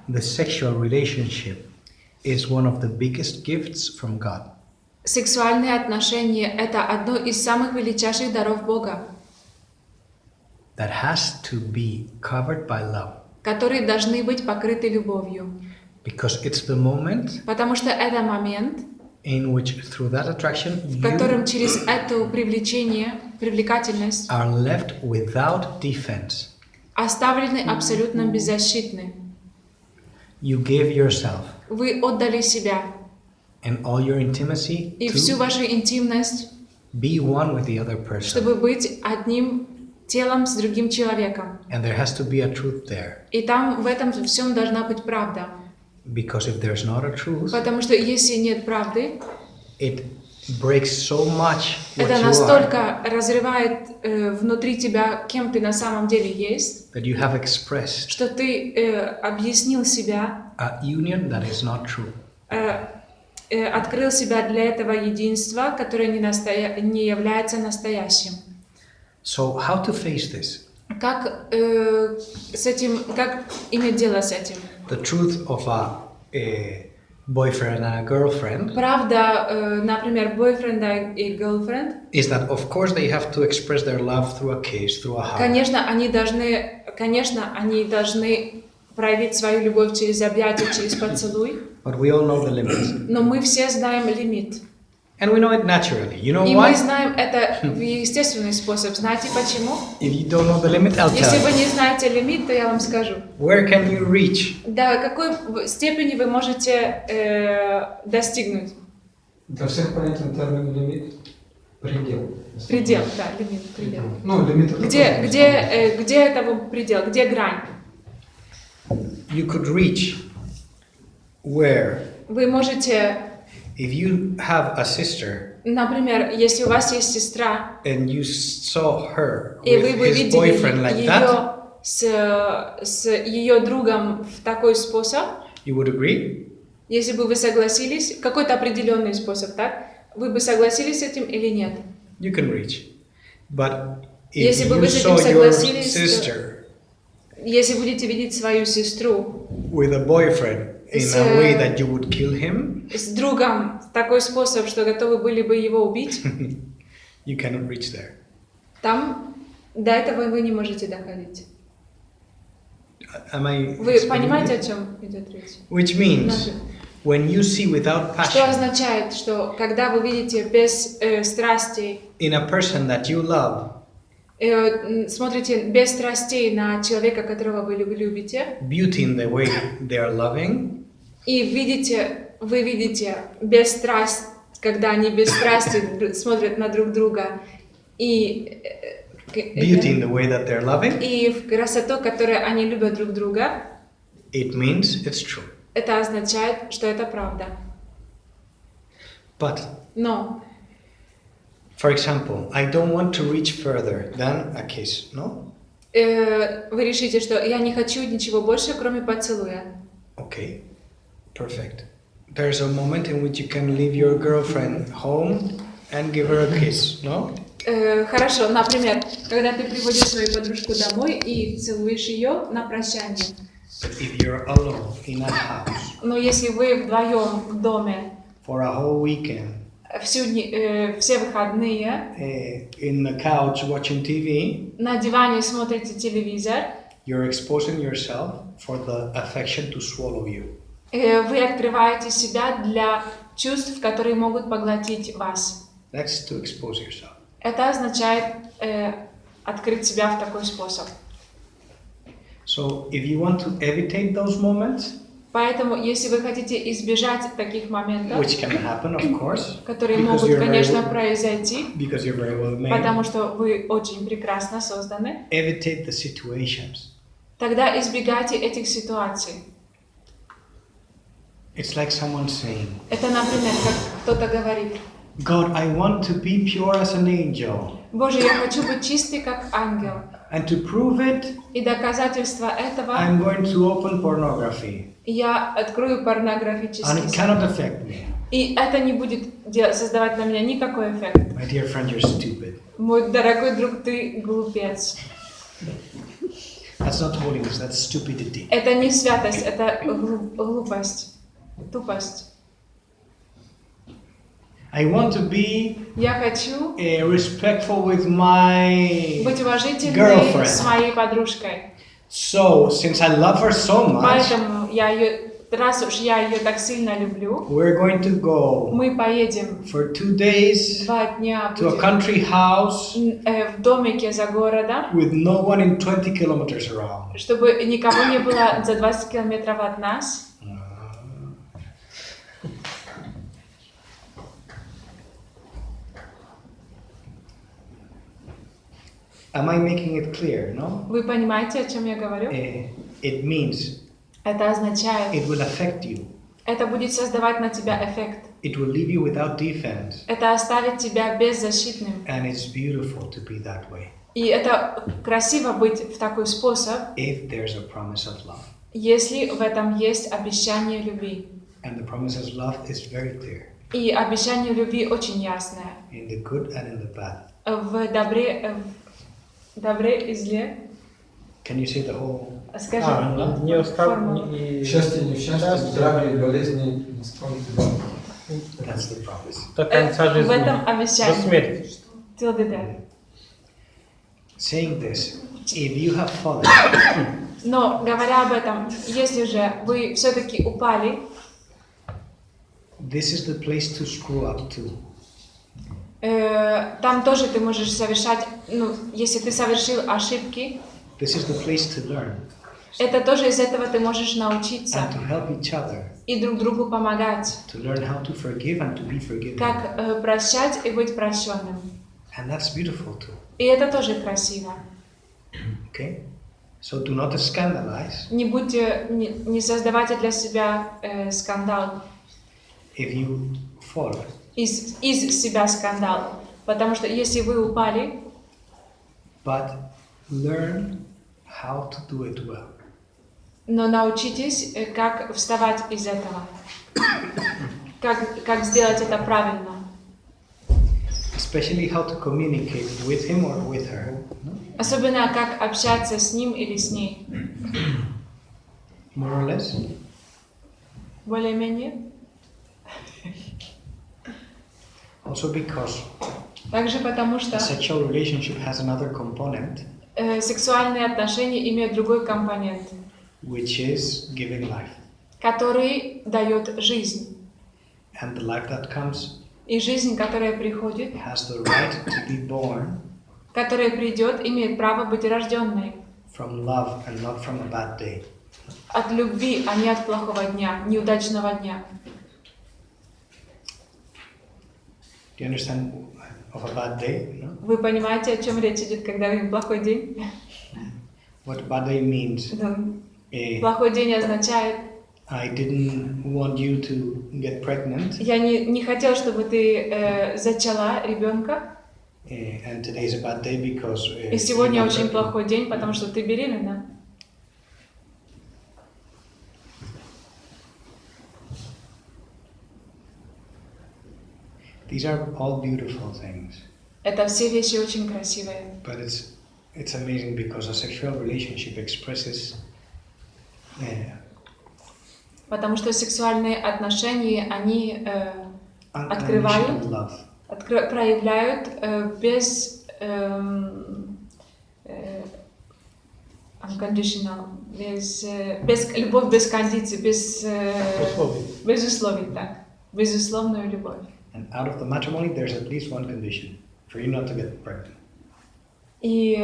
The sexual relationship is one of the biggest gifts from God. Сексуальные отношения – это одно из самых величайших даров Бога, That has to be covered by love. которые должны быть покрыты любовью. Because it's the moment Потому что это момент, in which through that attraction в котором you через это привлекательность are left without defense. оставлены абсолютно беззащитны. You gave yourself Вы отдали себя and all your intimacy и всю to вашу интимность, be one with the other person. чтобы быть одним телом с другим человеком. And there has to be a truth there. И там в этом всем должна быть правда. Because if there's not a truth, Потому что если нет правды, it breaks so much what это you are настолько разрывает внутри тебя, кем ты на самом деле есть, that you have expressed что ты объяснил себя, a union that is not true. Открыл себя для этого единства, которое не является настоящим. So how to face this? Как иметь дело с этим? The truth of a boyfriend and a girlfriend Правда, например, бойфренда и girlfriend, is that of course they have to express their love through a kiss, through a hug. конечно, они должны проявить свою любовь через объятия, через поцелуй, But we all know the limits. но мы все знаем лимит. And we know it naturally. You know И why? мы знаем это в естественный способ. Знаете почему? If you don't know the limit, I'll Если tell вы you. не знаете лимит, то я вам скажу. Where can you reach? До какой степени вы можете достигнуть? Для всех понятен термин лимит, предел. Предел, да, лимит, предел. Ну, лимит это Где этого предел? Где грань? You could reach where, Вы можете, if you have a sister например, если у вас есть сестра, and you saw her и вы with бы his видели boyfriend like that, ее с ее другом в такой способ, you would agree? если бы вы согласились, какой-то определенный способ, так? Вы бы согласились с этим или нет? You can reach. But if Если бы you вы с этим saw your согласились, то- sister Если будете видеть свою сестру with a boyfriend in С- a way that you would kill him, с другом в такой способ, что готовы были бы его убить, you cannot reach there. там до этого вы не можете доходить. Am I Вы explaining понимаете, it? о чем идет речь? Which means when you see without Что passion означает, что когда вы видите без страсти in a person that you love, смотрите без страстей на человека, которого вы любите, beauty in the way they are loving, и вы видите без страсти, когда они без страсти смотрят на друг друга, и beauty in the way that they're loving, и в красоту, которой они любят друг друга, it means it's true. это означает, что это правда. But, Но, for example, I don't want to reach further than a kiss, no? вы решите, что я не хочу ничего больше, кроме поцелуя. Okay, perfect. There's a moment in which you can leave your girlfriend home and give her a kiss, no? Хорошо, например, когда ты приводишь свою подружку домой и целуешь ее на прощание. But if you're alone in a house Но если вы вдвоем в доме for a whole weekend, все выходные in the couch watching TV, на диване смотрите телевизор, you're exposing yourself for the affection to swallow you. вы открываете себя для чувств, которые могут поглотить вас. That's to expose yourself. Это означает открыть себя в такой способ. So if you want to evitate those moments, Поэтому, если вы хотите избежать таких моментов, which can happen, of course, которые because могут, you're конечно, произойти, because you're very well made, потому что вы очень прекрасно созданы, evitate the situations. тогда избегайте этих ситуаций. It's like someone saying, Это, например, как кто-то говорит: God, I want to be pure as an angel. Боже, я хочу быть чистой, как ангел. And to prove it, И доказательство этого I'm going to open pornography. я открою And порнографический it сайт. cannot affect me. И это не будет создавать на меня никакой эффект. My dear friend, you're stupid. Мой дорогой друг, ты глупец. That's not holiness, that's stupidity. Это не святость, это глупость, тупость. I want to be Я хочу respectful with my быть уважительной girlfriend. с моей подружкой. So, since I love her so much, Поэтому раз уж я ее так сильно люблю, we're going to go мы поедем for 2 days 2 дня to a country house в домике за городом, with no one in 20 kilometers around. чтобы никого не было за 20 километров от нас. Am I making it clear, no? Вы понимаете, о чем я говорю? It means Это означает, it will affect you. это будет создавать на тебя эффект. It will leave you without defense. Это оставит тебя беззащитным. And it's beautiful to be that way. И это красиво быть в такой способ, If there's a promise of love. если в этом есть обещание любви. And the promise of love is very clear. И обещание любви очень ясное. In the good and in the bad. В добре и зле. Can you say the whole? Скажи не формулу. В счастье, не в счастье, в здравии, болезни, не скромности. That's the promise. До конца В жизни. этом До обещании. смерти. Till the death. Saying this, if you have fallen, Но говоря об этом, если же вы все-таки упали, this is the place to screw up too. там тоже ты можешь совершать, если ты совершил ошибки, This is the place to learn это тоже из этого ты можешь научиться and to help each other, и друг другу помогать, to learn how to forgive and to be forgiven. как прощать и быть прощенным. And that's beautiful too. И это тоже красиво. Okay? So do not scandalize Не создавайте для себя скандал, if you fall. из себя скандал, потому что если вы упали, But learn how to do it well. но научитесь, как вставать из этого, как сделать это правильно. Especially how to communicate with him or with her. No? Особенно, как общаться с ним или с ней. More or less. Более-менее. Also because Также потому, что a sexual relationship has another component, сексуальные отношения имеют другой компонент, which is giving life. который дает жизнь. And the life that comes И жизнь, которая приходит, has the right to be born которое придет, имеет право быть рожденной. From love and not from a bad day. От любви, а не от плохого дня, неудачного дня. Do you understand of a bad day? No? Вы понимаете, о чем речь идет, когда говорим плохой день? What bad day means? Плохой день означает: I didn't want you to get pregnant. я не хотел, чтобы ты зачала ребенка. And today is a bad day because. И сегодня очень плохой день, потому что ты беременна. These are all beautiful things. Это все вещи очень красивые. But it's amazing because a sexual relationship expresses. Потому что сексуальные отношения, они открывают, проявляют без unconditional, без любовь без кондиций, без условий, так, безусловную любовь. And out of the matrimony, there's at least one condition for you not to get pregnant. И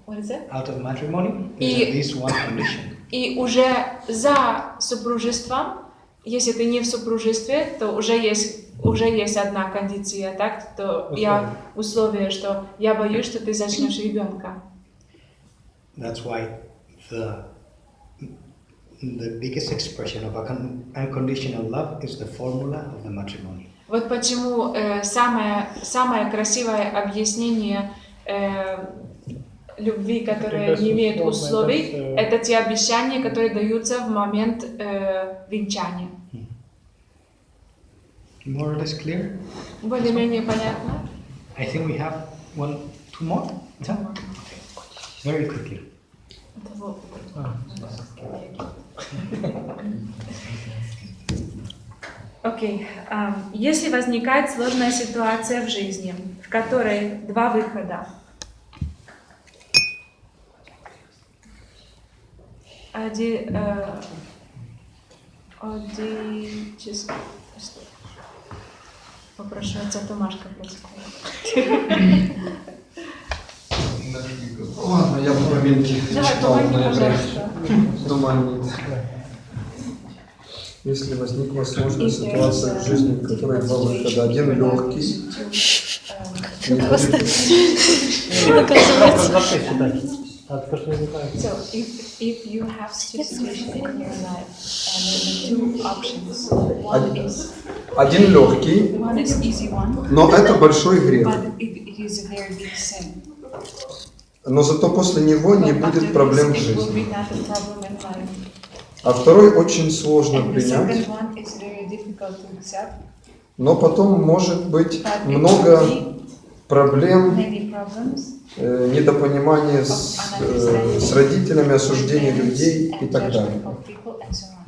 what is it? Out of matrimony, there's at least one condition. И уже за супружеством, если ты не в супружестве, то уже есть одна кондиция, так? То я условие, что я боюсь, что ты зачнешь ребенка. That's why the biggest expression of unconditional love is the formula of the matrimony. Вот почему самое красивое объяснение любви, которая не имеет условий, это те обещания, которые даются в момент венчания. More or less clear? Более-менее понятно? I think we have two more. Okay. Very quickly. Окей. Если возникает сложная ситуация в жизни, в которой два выхода. Попрошу отца Томашка против. Ладно, я в моменте читал в ноябре. Думаю, нет. Если возникла сложная ситуация в жизни, в которой два выхода. Один легкий. So, if you have situation in your life and two options, one is easy one, но это большой грех. but it is a very big sin. Но зато после него не будет проблем в It will жизни. be not a problem in life. А второй очень сложно And the принять, second one is very difficult to accept, но потом может быть but it много will be проблем, many problems, недопонимания с родителями, осуждения людей и так далее. of people and so on.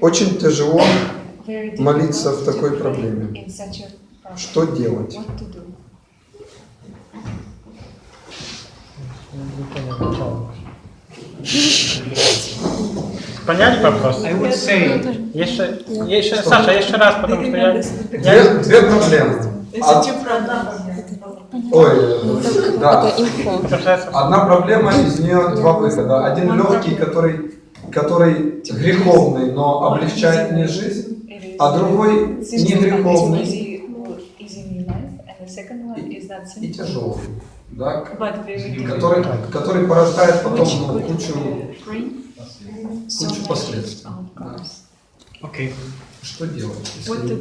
Очень тяжело Very difficult молиться в to такой pray проблеме. in such a problem. Что делать? What to do? Понять вопрос? I would say. Еще, Саша, еще раз, потому что я... Две проблемы. Да. Одна проблема, из нее два выхода. Один легкий, который греховный, но облегчает мне жизнь, а другой не греховный и тяжелый, да? который порождает потом кучу последствий. Okay. Что делать,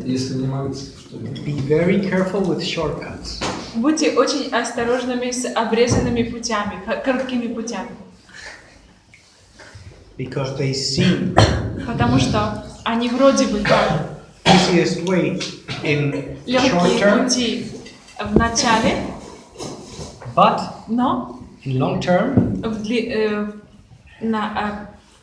если не молиться? Что делать? Be very careful with shortcuts. Будьте очень осторожными с обрезанными путями, короткими путями. Because they seem Потому что они вроде бы как easiest way in short легкие term, пути в начале, but но in long term,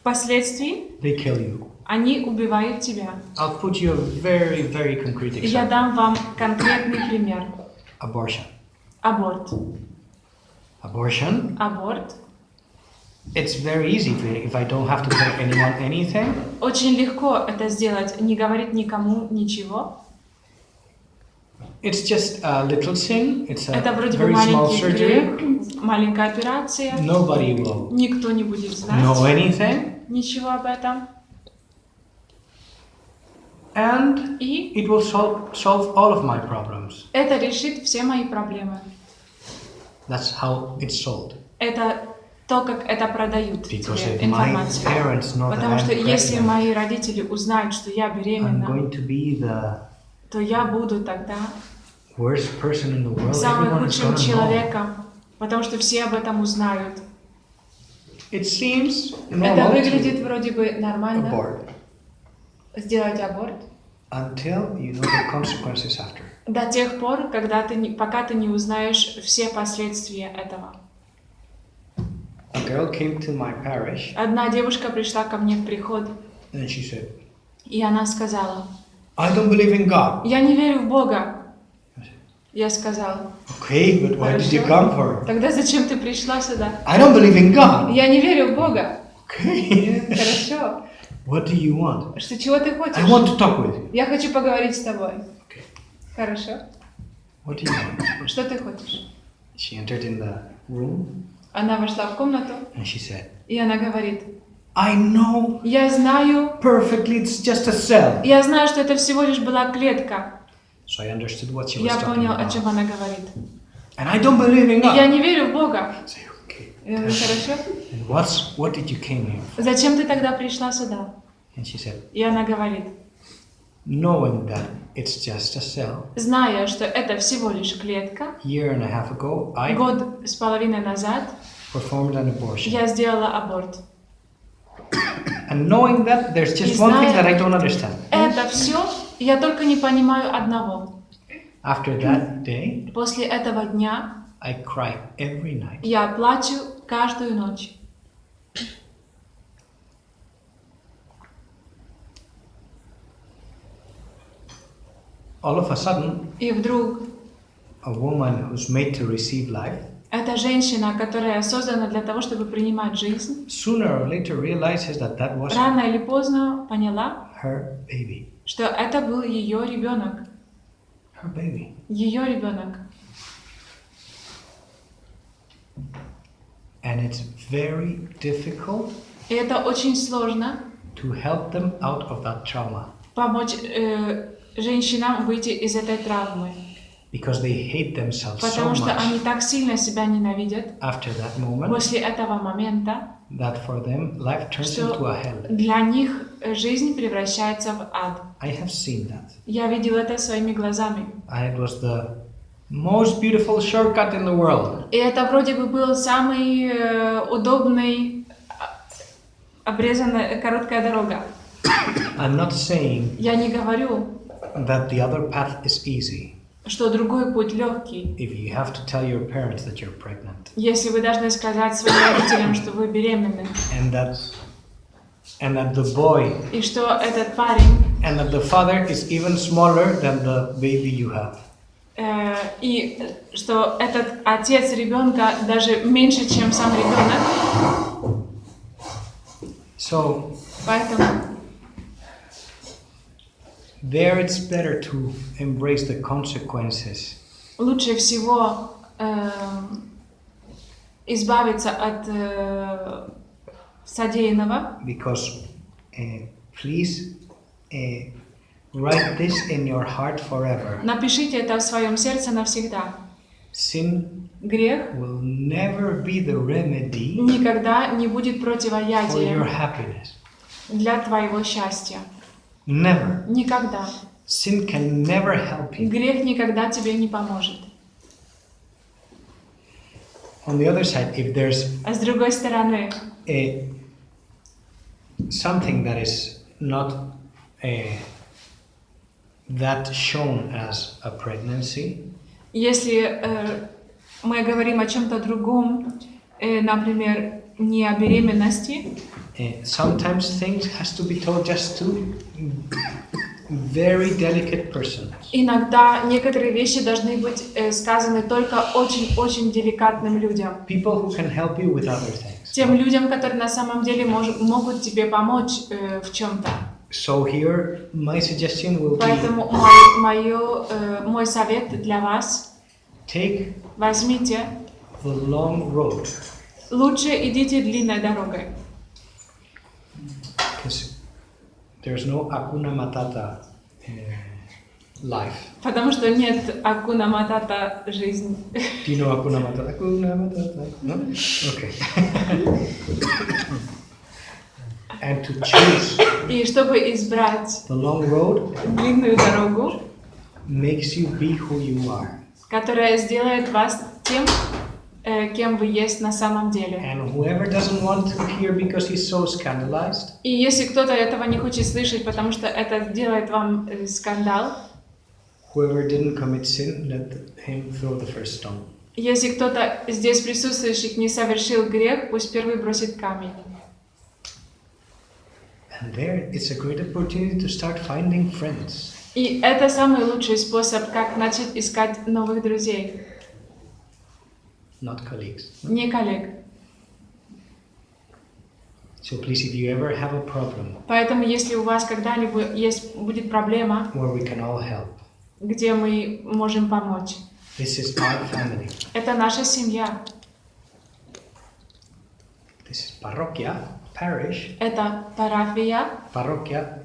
впоследствии they kill you. они убивают тебя. I'll put you a very, very concrete Я example. дам вам конкретный пример. Abortion. Аборт. Abortion. Аборт. It's very easy if I don't have to tell anyone anything. Очень легко это сделать, не говорить никому ничего. it's just a little sin. It's a Это вроде бы very small маленький surgery. грех, маленькая операция. Nobody will Никто не будет знать know anything. ничего об этом. And И it will solve all of my problems. это решит все мои проблемы. That's how it's sold. Это то, как это продают Because тебе if my информацию. parents know that Потому что I'm если pregnant, мои родители узнают, что я I'm беременна, going to be the то я буду тогда worst person in the world. самым Everyone is худшим gonna know. человеком, потому что все об этом узнают. It seems Это normal выглядит to вроде бы нормально, abort сделать аборт, until you know the consequences after. до тех пор, когда пока ты не узнаешь все последствия этого. A girl came to my parish Одна девушка пришла ко мне в приход, and she said, и она сказала: I don't believe in God. «Я не верю в Бога». Я сказала: Okay, but why did you come for? «Тогда зачем ты пришла сюда?» I don't believe in God. «Я не верю в Бога». Okay. Хорошо. What do you want? Чего ты хочешь? I want to talk with you. Я хочу поговорить с тобой. Okay. Хорошо. What do you want? Что ты хочешь? She entered in the room Она вошла в комнату, and she said, и она говорит: I know «Я знаю, perfectly it's just a cell. я знаю, что это всего лишь была клетка». So I understood what she was Я talking понял, о about. чем она говорит. And I don't believe in И я God. не верю в Бога. I say, okay. Я говорю: «Хорошо. And what did you came here for? Зачем ты тогда пришла сюда?» And she said, И она говорит: knowing that it's just a cell. «Зная, что это всего лишь клетка, Year and a half ago, I год с половиной назад performed an abortion. я сделала аборт. And knowing that, there's just И one thing зная- that I don't understand. Это все, я только не понимаю одного. After that day, После этого дня I cry every night. я плачу каждую ночь. All of a sudden, И вдруг a woman who's made to receive life, эта женщина, которая создана для того, чтобы принимать жизнь, sooner or later realizes that that was рано или поздно поняла, her baby. что это был ее ребенок. Her baby. Ее ребенок. And it's very difficult И это очень сложно to help them out of that trauma помочь женщинам выйти из этой травмы. because they hate themselves so Потому что они much так сильно себя ненавидят after that moment после этого момента, that for them life turns into что a hell. для них жизнь превращается в ад. I have seen that. Я видел это своими глазами. And it was the most beautiful shortcut in the world. И это вроде бы был самый удобный, обрезанная короткая дорога. I'm not saying Я не говорю, that the other path is easy. что другой путь легкий. If you have to tell your parents that you're pregnant Если вы должны сказать своим родителям, что вы беременны, and that the boy и что этот парень, and that the father is even smaller than the baby you have. И что этот отец ребенка даже меньше, чем сам ребенок. So Поэтому there it's better to embrace the consequences лучше всего избавиться от содеянного. because please write this in your heart forever. Напишите это в своем сердце навсегда. Sin Грех will never be the remedy никогда не будет for your противоядием happiness. для твоего счастья. Never. Никогда. Sin can never help you. Грех никогда тебе не поможет. On the other side, if there's А с другой стороны, something that is not that shown as a pregnancy, если мы говорим о чем-то другом, например, не о беременности, sometimes things has to be told just to very delicate persons. иногда некоторые вещи должны быть сказаны только очень-очень деликатным людям. People who can help you with other things. Тем людям, которые на самом деле могут тебе помочь в чем-то. So here, my suggestion will be Поэтому мой совет для вас: take возьмите, the long road, лучше идите длинной дорогой. because there's no Hakuna Matata life. Потому что нет акуна матата жизнь. Do you know Hakuna Matata? Hakuna Matata? No? Okay. And to choose И чтобы избрать the long road длинную дорогу, makes you be who you are. которая сделает вас тем, кем вы есть на самом деле. And whoever doesn't want to hear because he's so scandalized, И если кто-то этого не хочет слышать, потому что это делает вам скандал, whoever didn't commit sin, let him throw the first stone. если кто-то здесь присутствующих не совершил грех, пусть первый бросит камень. And there, it's a great opportunity to start finding friends. И это самый лучший способ, как начать искать новых друзей, Not colleagues. не коллег. So please, if you ever have a problem Поэтому, если у вас когда-нибудь будет проблема, where we can all help, где мы можем помочь, this is our family. это наша семья, This is parroquia, parish. это парафия, Parroquia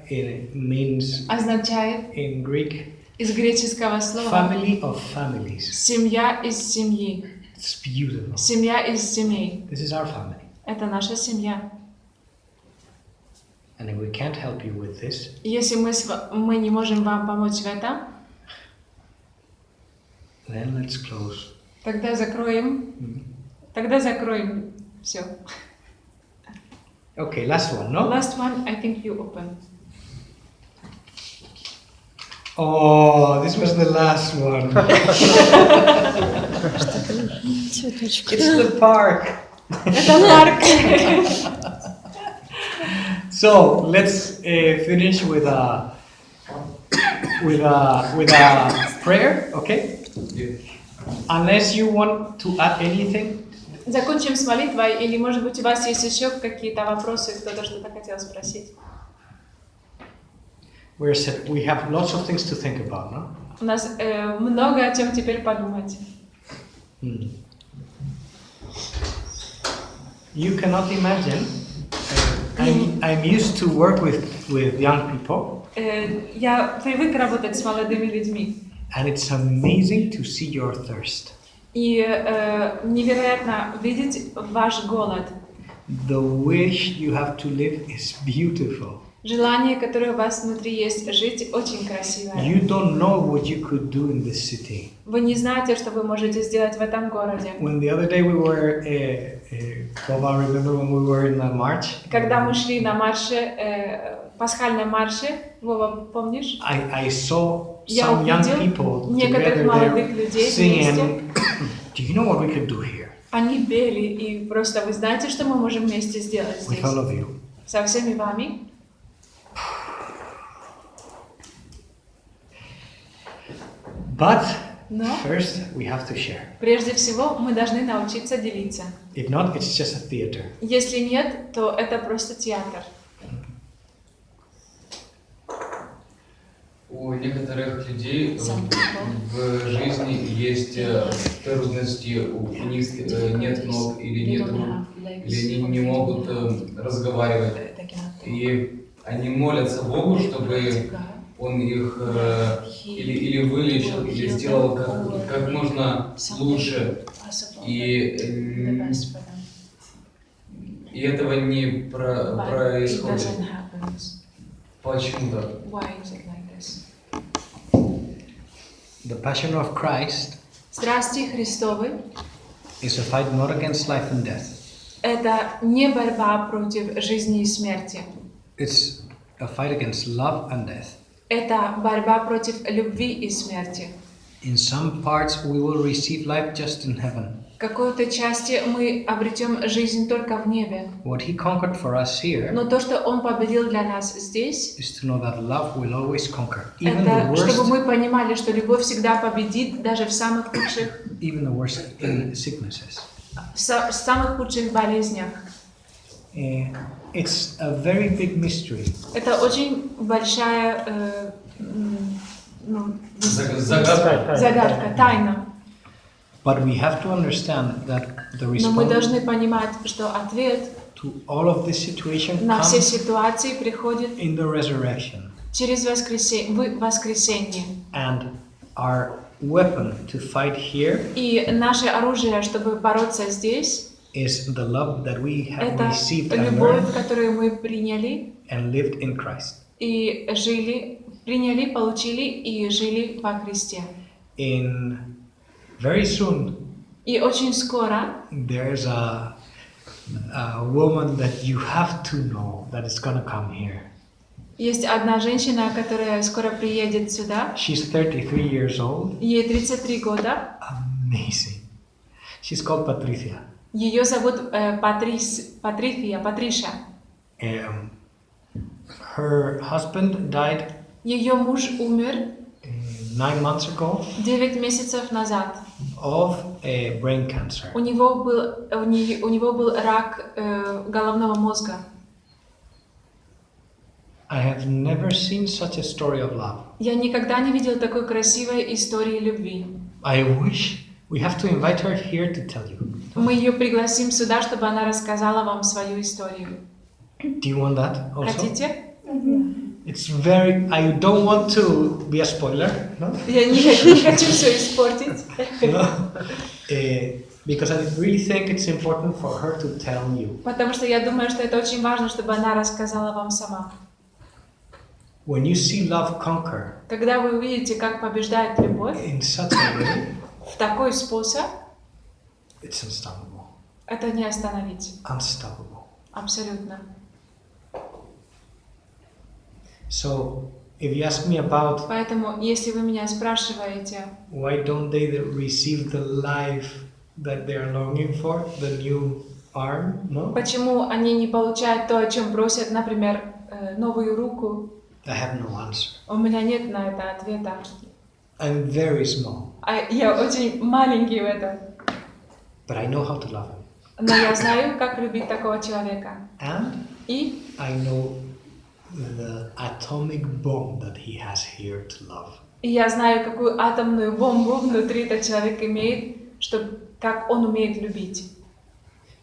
means означает in Greek из греческого слова family of families. семья из семьи, It's beautiful. семья из семей. This is our family. Это наша семья. And if we can't help you with this, Если мы не можем вам помочь в этом, then let's close. тогда закроем все. Okay, last one, no? Last one, I think you open. Oh, this was the last one. It's the park. Это парк. So let's finish with a prayer, okay? Unless you want to add anything. Закончим с молитвой, или, может быть, у вас есть еще какие-то вопросы, кто-то что-то хотел спросить? We have lots of things to think about, no? У нас много о чем теперь подумать. You cannot imagine. I'm used to work with young people. Я привык работать с молодыми людьми. And it's amazing to see your thirst. И невероятно видеть ваш голод. The wish you have to live is beautiful. Желание, которое у вас внутри есть, жить очень красивое. You don't know what you could do in this city. Вы не знаете, что вы можете сделать в этом городе. When the other day we were, Boba, remember when we were in the march? Когда мы шли на марше, пасхальном марше, Вова, помнишь? I saw Я some young увидел people некоторых together молодых there людей singing. вместе. Do you know what we could do here? Они пели, и просто вы знаете, что мы можем вместе сделать здесь? With all of you. Со всеми вами. But Но first we have to share. прежде всего мы должны научиться делиться. If not, it's just a theater. Если нет, то это просто театр. У некоторых людей в жизни есть трудности, у них нет ног или нет рук, или они не могут разговаривать. И они молятся Богу, чтобы Он их или вылечил, или сделал как можно лучше. И этого не происходит. Почему так? The passion of Christ Страсти Христовы is a fight not against life and death. — это не борьба против жизни и смерти. It's a fight against love and death. Это борьба против любви и смерти. In some parts we will receive life just in heaven. В какой-то части мы обретем жизнь только в небе. What he conquered for us here Но то, что Он победил для нас здесь, is to know that love will always conquer. Even это the чтобы worst, мы понимали, что любовь всегда победит даже в самых худших, even the worst in sicknesses. в самых худших болезнях. It's a very big mystery. Это очень большая загадка, тайна. But we have to understand that the Но мы response должны понимать, что ответ to all of this situation на все comes ситуации приходит in the resurrection. через воскресение. And our weapon to fight here И наше оружие, чтобы бороться здесь, is the love that we have это received and любовь, learned которую мы приняли and lived in Christ. и жили, приняли, получили и жили во Христе. Very soon И очень скоро there's a woman that you have to know that is gonna come here. есть одна женщина, которая скоро приедет сюда. She's 33 years old. Ей 33 года. Amazing. She's called Patricia. Ее зовут Патриша. Her husband died Ее муж умер 9 months ago 9 месяцев назад. of brain cancer. У него был рак головного мозга. I have never seen such a story of love. Я никогда не видел такой красивой истории любви. I wish we have to invite her here to tell you. Мы ее пригласим сюда, чтобы она рассказала вам свою историю. Do you want that also? Хотите? It's very. I don't want to be a spoiler, no? Я не хочу все испортить. No? Because I really think it's important for her to tell you. Потому что я думаю, что это очень важно, чтобы она рассказала вам сама. When you see love conquer Когда вы увидите, как побеждает любовь in such a way, в такой способ, it's unstoppable. это не остановить. Unstoppable. Абсолютно. So, if you ask me about Поэтому, если вы меня спрашиваете, why don't they receive the life that they are longing for, the new arm, no? почему они не получают то, о чем просят, например, новую руку, I have no answer. у меня нет на это ответа. I'm very small, Я очень маленький в этом. but I know how to love him. Но я знаю, как любить такого человека. And И I know the atomic bomb that he has here to love. я знаю, какую атомную бомбу внутри этот человек имеет, как он умеет любить.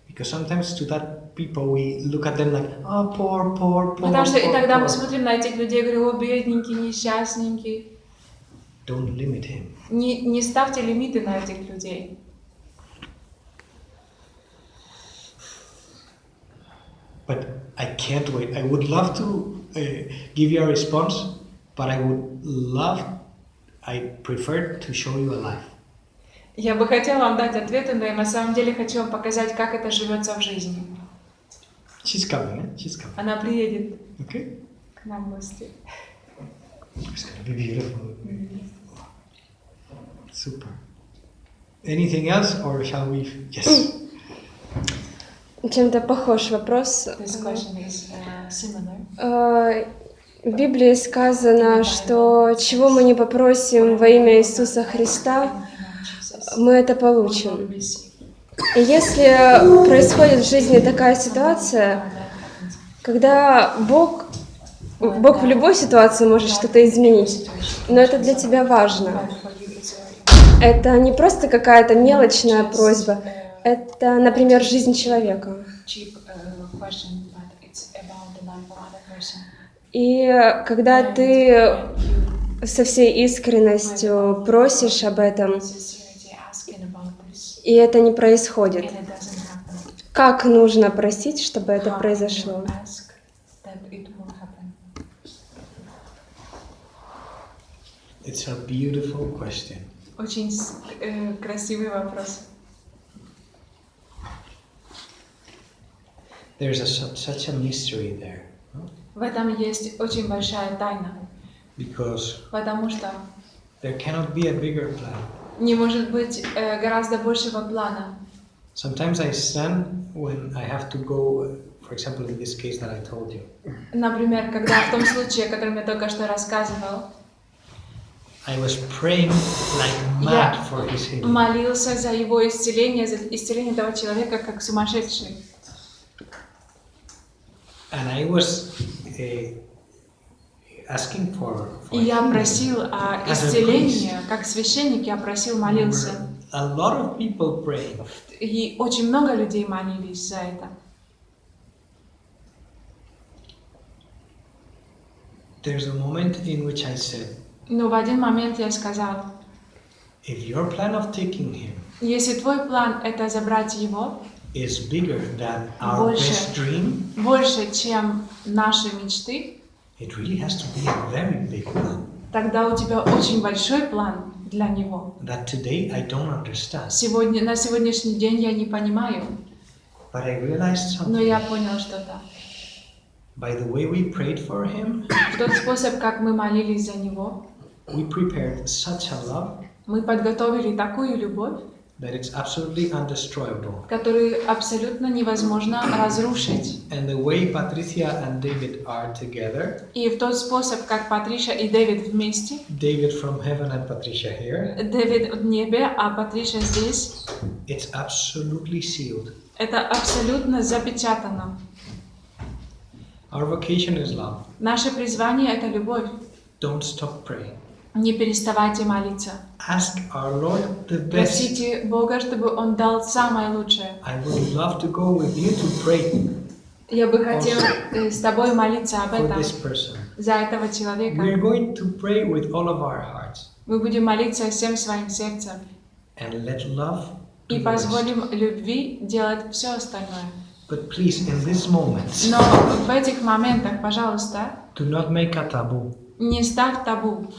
Because sometimes to that people we look at them like, oh, poor. Потому что иногда мы poor. смотрим на этих людей и говорим, о, бедненький, несчастненький. Don't limit him. Не ставьте лимиты на этих людей. But I can't wait. I would love to give you a response, but I prefer to show you a life. Я бы хотела вам дать ответы, но я на самом деле хочу вам показать, как это живется в жизни. She's coming, eh? She's coming. Она приедет Okay? к нам в гости. It's gonna be beautiful. Super. Anything else, or shall we? Yes. Чем-то похож вопрос. This question is similar. В Библии сказано, что чего мы не попросим во имя Иисуса Христа, мы это получим. И если происходит в жизни такая ситуация, когда Бог в любой ситуации может что-то изменить, но это для тебя важно. Это не просто какая-то мелочная просьба, это, например, жизнь человека. И когда ты со всей искренностью просишь об этом, и это не происходит, как нужно просить, чтобы это произошло? It's a beautiful question. Очень красивый вопрос. There's such a mystery there. No? В этом есть очень большая тайна. Because Потому что there cannot be a bigger plan. не может быть гораздо большего плана. Sometimes I stand when I have to go, for example, in this case that I told you. Например, когда в том случае, о котором я только что рассказывал, I was praying like mad for his healing. молился за его исцеление, за исцеление этого человека как сумасшедший. And I was asking for И я просил о исцелении, как священник я просил, молился. a lot of people praying. И очень много людей молились за это. There's a moment in which I said, Но в один момент я сказал, if your plan of taking him если твой план это забрать его is bigger than our best dream, больше, чем наши мечты, it really has to be a very big plan тогда у тебя очень большой план для него. that today I don't understand. На сегодняшний день я не понимаю, But I realized но something. я понял, что да. By the way we prayed for him, В тот способ, как мы молились за него, we prepared such a love мы подготовили такую любовь, that it's absolutely undestroyable. которую абсолютно невозможно разрушить. And the way Patricia and David are together, И в тот способ, как Патриша и Дэвид вместе, David from heaven and Patricia here, Дэвид в небе, а Патриша здесь, it's absolutely sealed. это абсолютно запечатано. Our vocation is love. Наше призвание — это любовь. Don't stop praying. Не переставайте молиться. Ask our Lord the best. Просите Бога, чтобы Он дал самое лучшее. I would love to go with you to pray Я бы хотел с тобой молиться об for этом, this person. за этого человека. We're going to pray with all of our hearts Мы будем молиться всем своим сердцем and let love и do the rest. позволим любви делать все остальное. But please, in these moments, Но в этих моментах, пожалуйста, do not make a taboo. не ставь табу.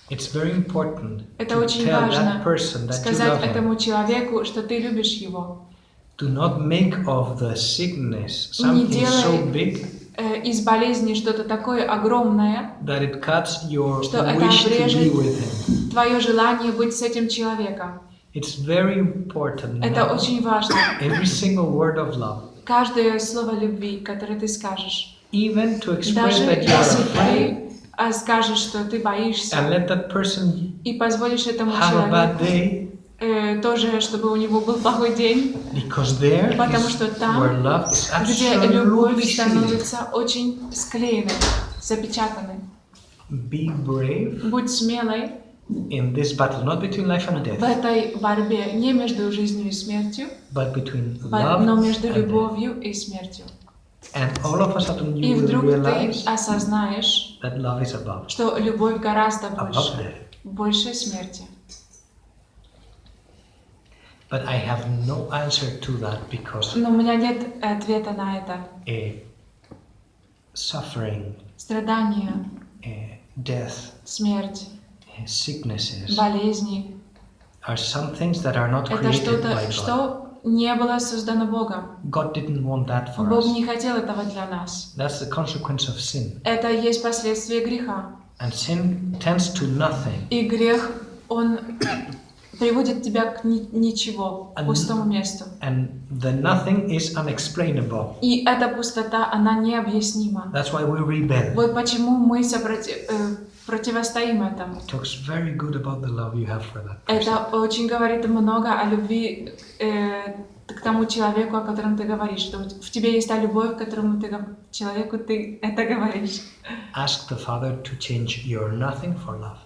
It's very important Это to очень tell важно that person that you сказать love him. этому человеку, что ты любишь его. Do not make of the sickness Не something so делай big из болезни что-то такое огромное, that it cuts your что это wish to be обрежет with him. твое желание быть с этим человеком. It's very important Это now, очень важно. every single word of love, Каждое слово любви, которое ты скажешь, even to express даже that you are если afraid ты скажешь, что ты боишься, and let that person и позволишь этому have a bad человеку day, тоже, чтобы у него был плохой день, because there потому is что там, where love is где любовь absolutely sealed. становится очень склеенной, запечатанной. Be brave Будь смелой in this battle, not between life and в death, этой борьбе не между жизнью и смертью, but between love но между and death. любовью и смертью. And all of a sudden И you will вдруг ты realize осознаешь, that love is above что любовь гораздо death. больше смерти. But I have no answer to that because Но у меня нет ответа на это. Suffering, Страдания, death, смерть, sicknesses болезни are some things that are not — это created что-то, by God. что не было создано Богом. God didn't want that for Бог us. не хотел этого для нас. That's the consequence of sin. Это есть последствия греха. And sin tends to nothing. И грех, он приводит тебя к ничего, к пустому месту. And the nothing is unexplainable. И эта пустота, она необъяснима. That's why we rebel. Вот почему мы противостоим этому. It talks very good about the love you have for that person. Это очень говорит много о любви к тому человеку, о котором ты говоришь, что в тебе есть та любовь, которому человеку ты это говоришь. Ask the Father to change your nothing for love.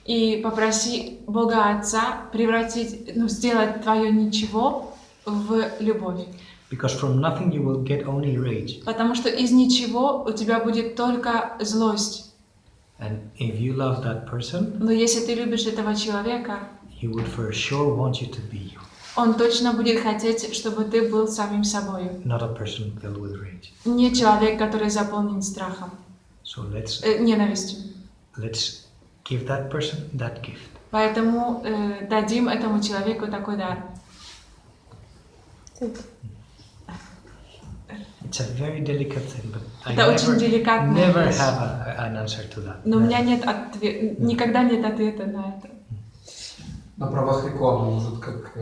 И попроси Бога Отца превратить, сделать твое ничего в любовь. Because from nothing you will get only rage. Потому что из ничего у тебя будет только злость. And if you love that person, Но если ты любишь этого человека, he would for sure want you to be you. он точно будет хотеть, чтобы ты был самим собой. Not a person filled with rage. Не человек, который заполнен страхом, So ненавистью. let's give that person that gift. Поэтому дадим этому человеку такой дар. It's a very delicate thing, but I Это очень деликатная never вещь. have an answer to that. Но у меня нет никогда нет ответа на это. На правах рекламы, может, как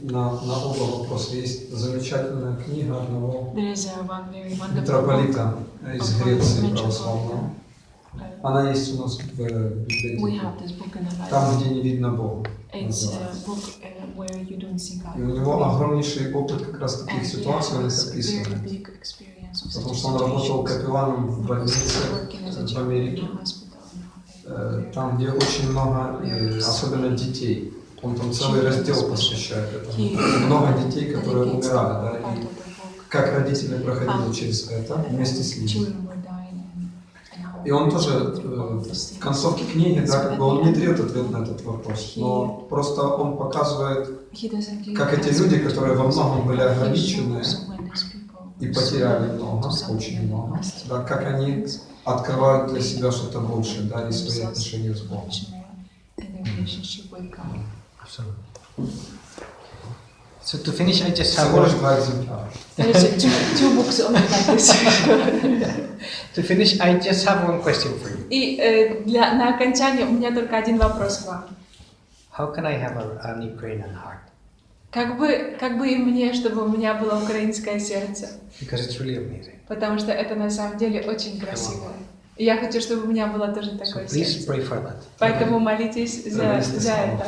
на оба вопроса. Есть замечательная книга одного There is one very wonderful митрополита из Греции Metropolitan. православного. Она есть у нас в We библиотеке. have this book in the Bible. Там, где не видно Бога. It's называется. a book where you don't see God. И у него огромнейший опыт как раз таких And he ситуаций, он их has very описывает. big experience потому что он работал капелланом в больнице в Америке, там, где очень много, особенно детей. Он там целый раздел посвящает этому. Много детей, которые умирают, да, и как родители проходили через это вместе с ними. И он тоже в концовке книги, да, как бы он не дает ответ на этот вопрос, но просто он показывает, как эти люди, которые во многом были ограничены и потеряли много, очень много, да, как они открывают для себя что-то большее, да, и свои отношения с Богом. So to finish, I just have Всего лишь 2 экземпляра. Two books on like this. to finish, I just have one question for you. И на окончание у меня только один вопрос к вам. How can I have an Ukrainian heart? Как бы и мне, чтобы у меня было украинское сердце? Because it's really amazing. Потому что это на самом деле очень красиво. И я хочу, чтобы у меня было тоже такое So please сердце. pray for that. Поэтому молитесь за это.